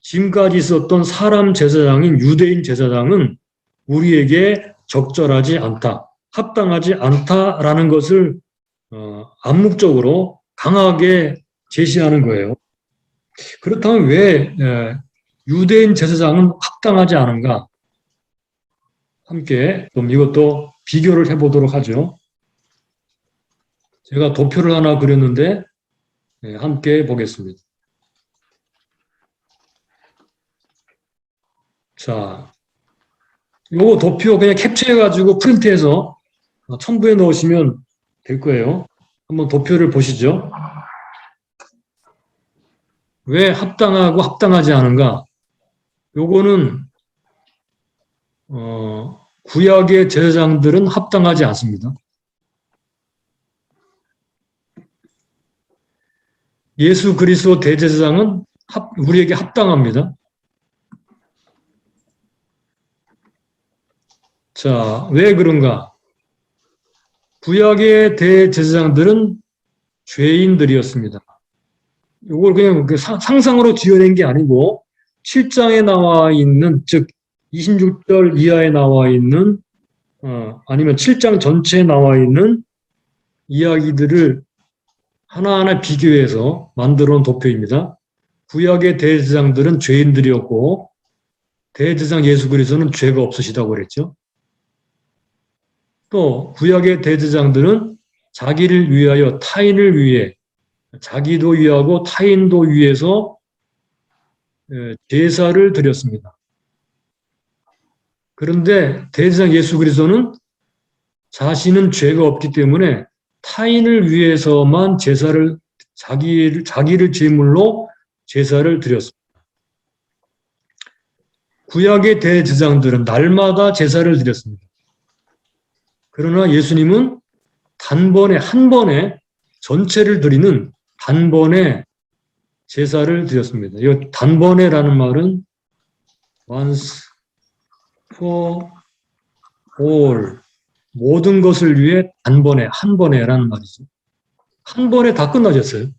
S1: 지금까지 있었던 사람 제사장인 유대인 제사장은 우리에게 적절하지 않다, 합당하지 않다라는 것을 암묵적으로 강하게 제시하는 거예요. 그렇다면 왜 유대인 제사장은 합당하지 않은가? 함께 좀 이것도 비교를 해보도록 하죠. 제가 도표를 하나 그렸는데 함께 보겠습니다. 자, 요거 도표 그냥 캡처해가지고 프린트해서 첨부해 넣으시면 될 거예요. 한번 도표를 보시죠. 왜 합당하고 합당하지 않은가? 요거는 구약의 제사장들은 합당하지 않습니다. 예수 그리스도 대제사장은 우리에게 합당합니다. 자, 왜 그런가? 구약의 대제사장들은 죄인들이었습니다. 이걸 그냥 상상으로 지어낸 게 아니고 7장에 나와 있는, 즉 26절 이하에 나와 있는 아니면 7장 전체에 나와 있는 이야기들을 하나하나 비교해서 만들어 놓은 도표입니다. 구약의 대제사장들은 죄인들이었고 대제사장 예수 그리스도는 죄가 없으시다고 그랬죠. 또 구약의 대제사장들은 자기를 위하여 타인을 위해 자기도 위하고 타인도 위해서 제사를 드렸습니다. 그런데 대제사장 예수 그리스도는 자신은 죄가 없기 때문에 타인을 위해서만 제사를 자기를 제물로 제사를 드렸습니다. 구약의 대제사장들은 날마다 제사를 드렸습니다. 그러나 예수님은 단번에 한 번에 전체를 드리는 단번에 제사를 드렸습니다. 이 단번에라는 말은 once for all, 모든 것을 위해 단번에 한 번에라는 말이죠. 한 번에 다 끝나졌어요.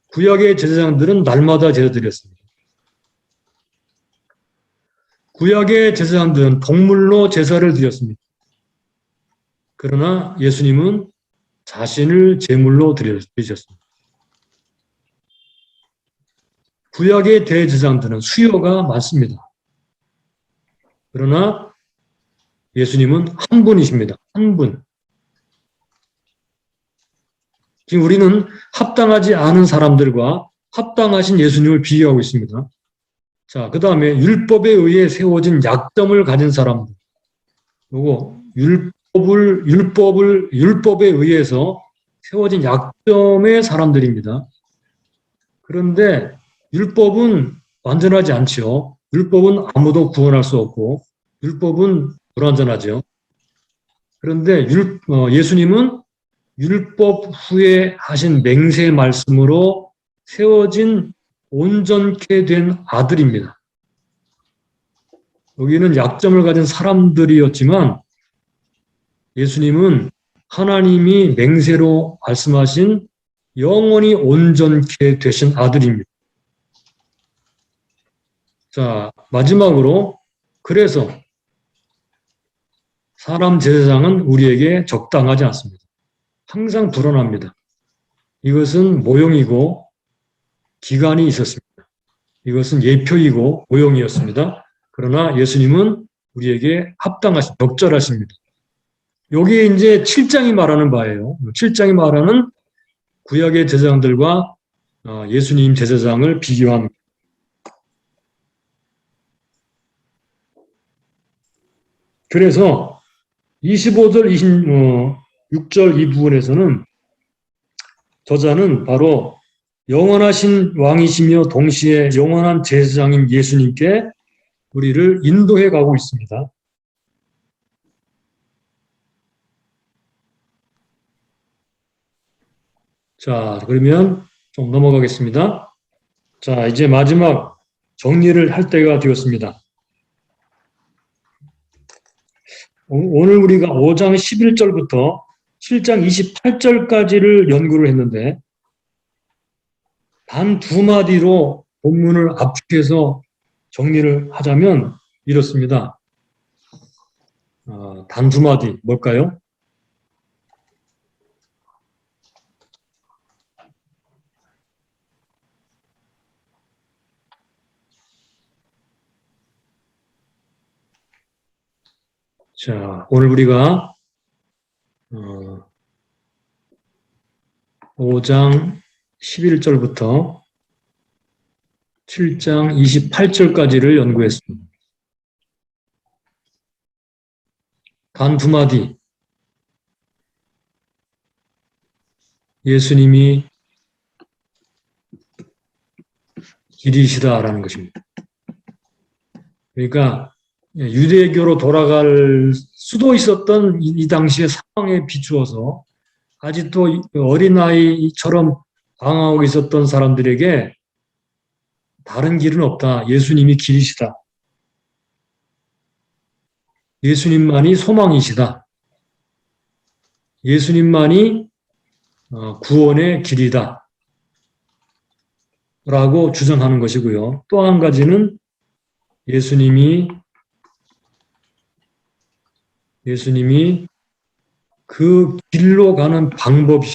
S1: 구약의 제사장들은 날마다 제사 드렸습니다. 구약의 제사장들은 동물로 제사를 드렸습니다. 그러나 예수님은 자신을 제물로 드리셨습니다. 구약의 대제사장들은 수요가 많습니다. 그러나 예수님은 한 분이십니다. 한 분. 지금 우리는 합당하지 않은 사람들과 합당하신 예수님을 비교하고 있습니다. 자, 그 다음에 율법에 의해 세워진 약점을 가진 사람들. 요거 율법에 의해서 세워진 약점의 사람들입니다. 그런데 율법은 완전하지 않죠. 율법은 아무도 구원할 수 없고 율법은 불완전하죠. 그런데 예수님은 율법 후에 하신 맹세 말씀으로 세워진 온전케 된 아들입니다. 여기는 약점을 가진 사람들이었지만 예수님은 하나님이 맹세로 말씀하신 영원히 온전케 되신 아들입니다. 자, 마지막으로 그래서 사람 제사장은 우리에게 적당하지 않습니다. 항상 불안합니다. 이것은 모형이고 기간이 있었습니다. 이것은 예표이고 모형이었습니다. 그러나 예수님은 우리에게 합당하신, 적절하십니다. 여기에 이제 7장이 말하는 바예요. 7장이 말하는 구약의 제사장들과 예수님 제사장을 비교한. 그래서 25절, 26절 이 부분에서는 저자는 바로 영원하신 왕이시며 동시에 영원한 제사장인 예수님께 우리를 인도해 가고 있습니다. 자, 그러면 좀 넘어가겠습니다. 자, 이제 마지막 정리를 할 때가 되었습니다. 오늘 우리가 5장 11절부터 7장 28절까지를 연구를 했는데 단 두 마디로 본문을 압축해서 정리를 하자면 이렇습니다. 단 두 마디 뭘까요? 자, 오늘 우리가 5장 11절부터 7장 28절까지를 연구했습니다. 단 두 마디. 예수님이 길이시다라는 것입니다. 그러니까 유대교로 돌아갈 수도 있었던 이 당시의 상황에 비추어서 아직도 어린아이처럼 방황하고 있었던 사람들에게 다른 길은 없다. 예수님이 길이시다. 예수님만이 소망이시다. 예수님만이 구원의 길이다. 라고 주장하는 것이고요. 또 한 가지는 예수님이 그 길로 가는 방법이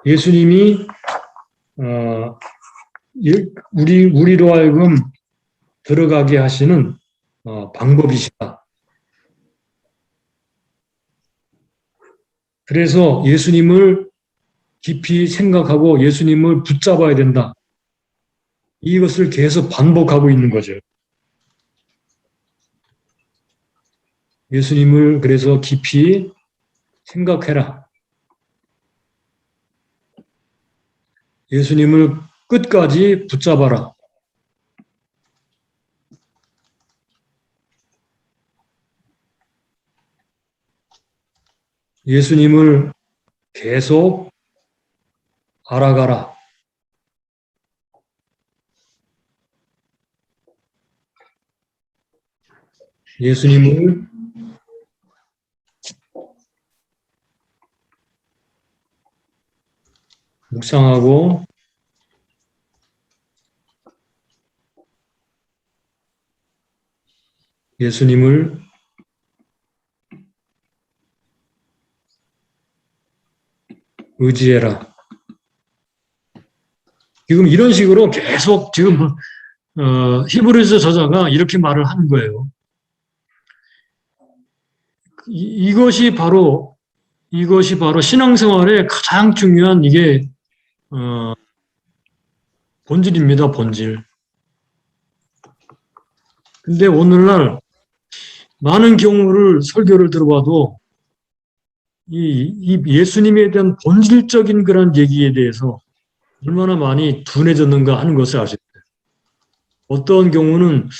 S1: 예수님이 우리로 하여금 들어가게 하시는 방법이시다. 그래서 예수님을 깊이 생각하고 예수님을 붙잡아야 된다. 이것을 계속 반복하고 있는 거죠. 예수님을 그래서 깊이 생각해라. 예수님을 끝까지 붙잡아라. 예수님을 계속 알아가라. 예수님을 묵상하고 예수님을 의지해라. 지금 이런 식으로 계속 지금 히브리서 저자가 이렇게 말을 하는 거예요. 이것이 바로 신앙생활의 가장 중요한 이게 본질입니다. 본질. 근데 오늘날 많은 경우를 설교를 들어봐도 이 예수님에 대한 본질적인 그런 얘기에 대해서 얼마나 많이 둔해졌는가 하는 것을 아실 거예요. 어떤 경우는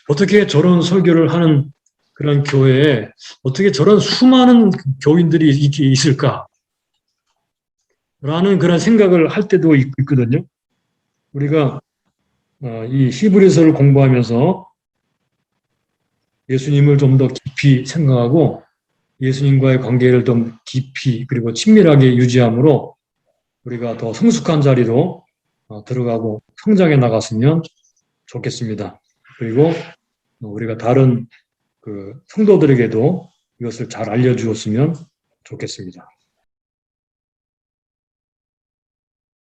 S1: 어떻게 저런 설교를 하는 그런 교회에 어떻게 저런 수많은 교인들이 있을까? 라는 그런 생각을 할 때도 있거든요. 우리가 이 히브리서를 공부하면서 예수님을 좀 더 깊이 생각하고 예수님과의 관계를 좀 깊이 그리고 친밀하게 유지함으로 우리가 더 성숙한 자리로 들어가고 성장해 나갔으면 좋겠습니다. 그리고 우리가 다른 그 성도들에게도 이것을 잘 알려주었으면 좋겠습니다.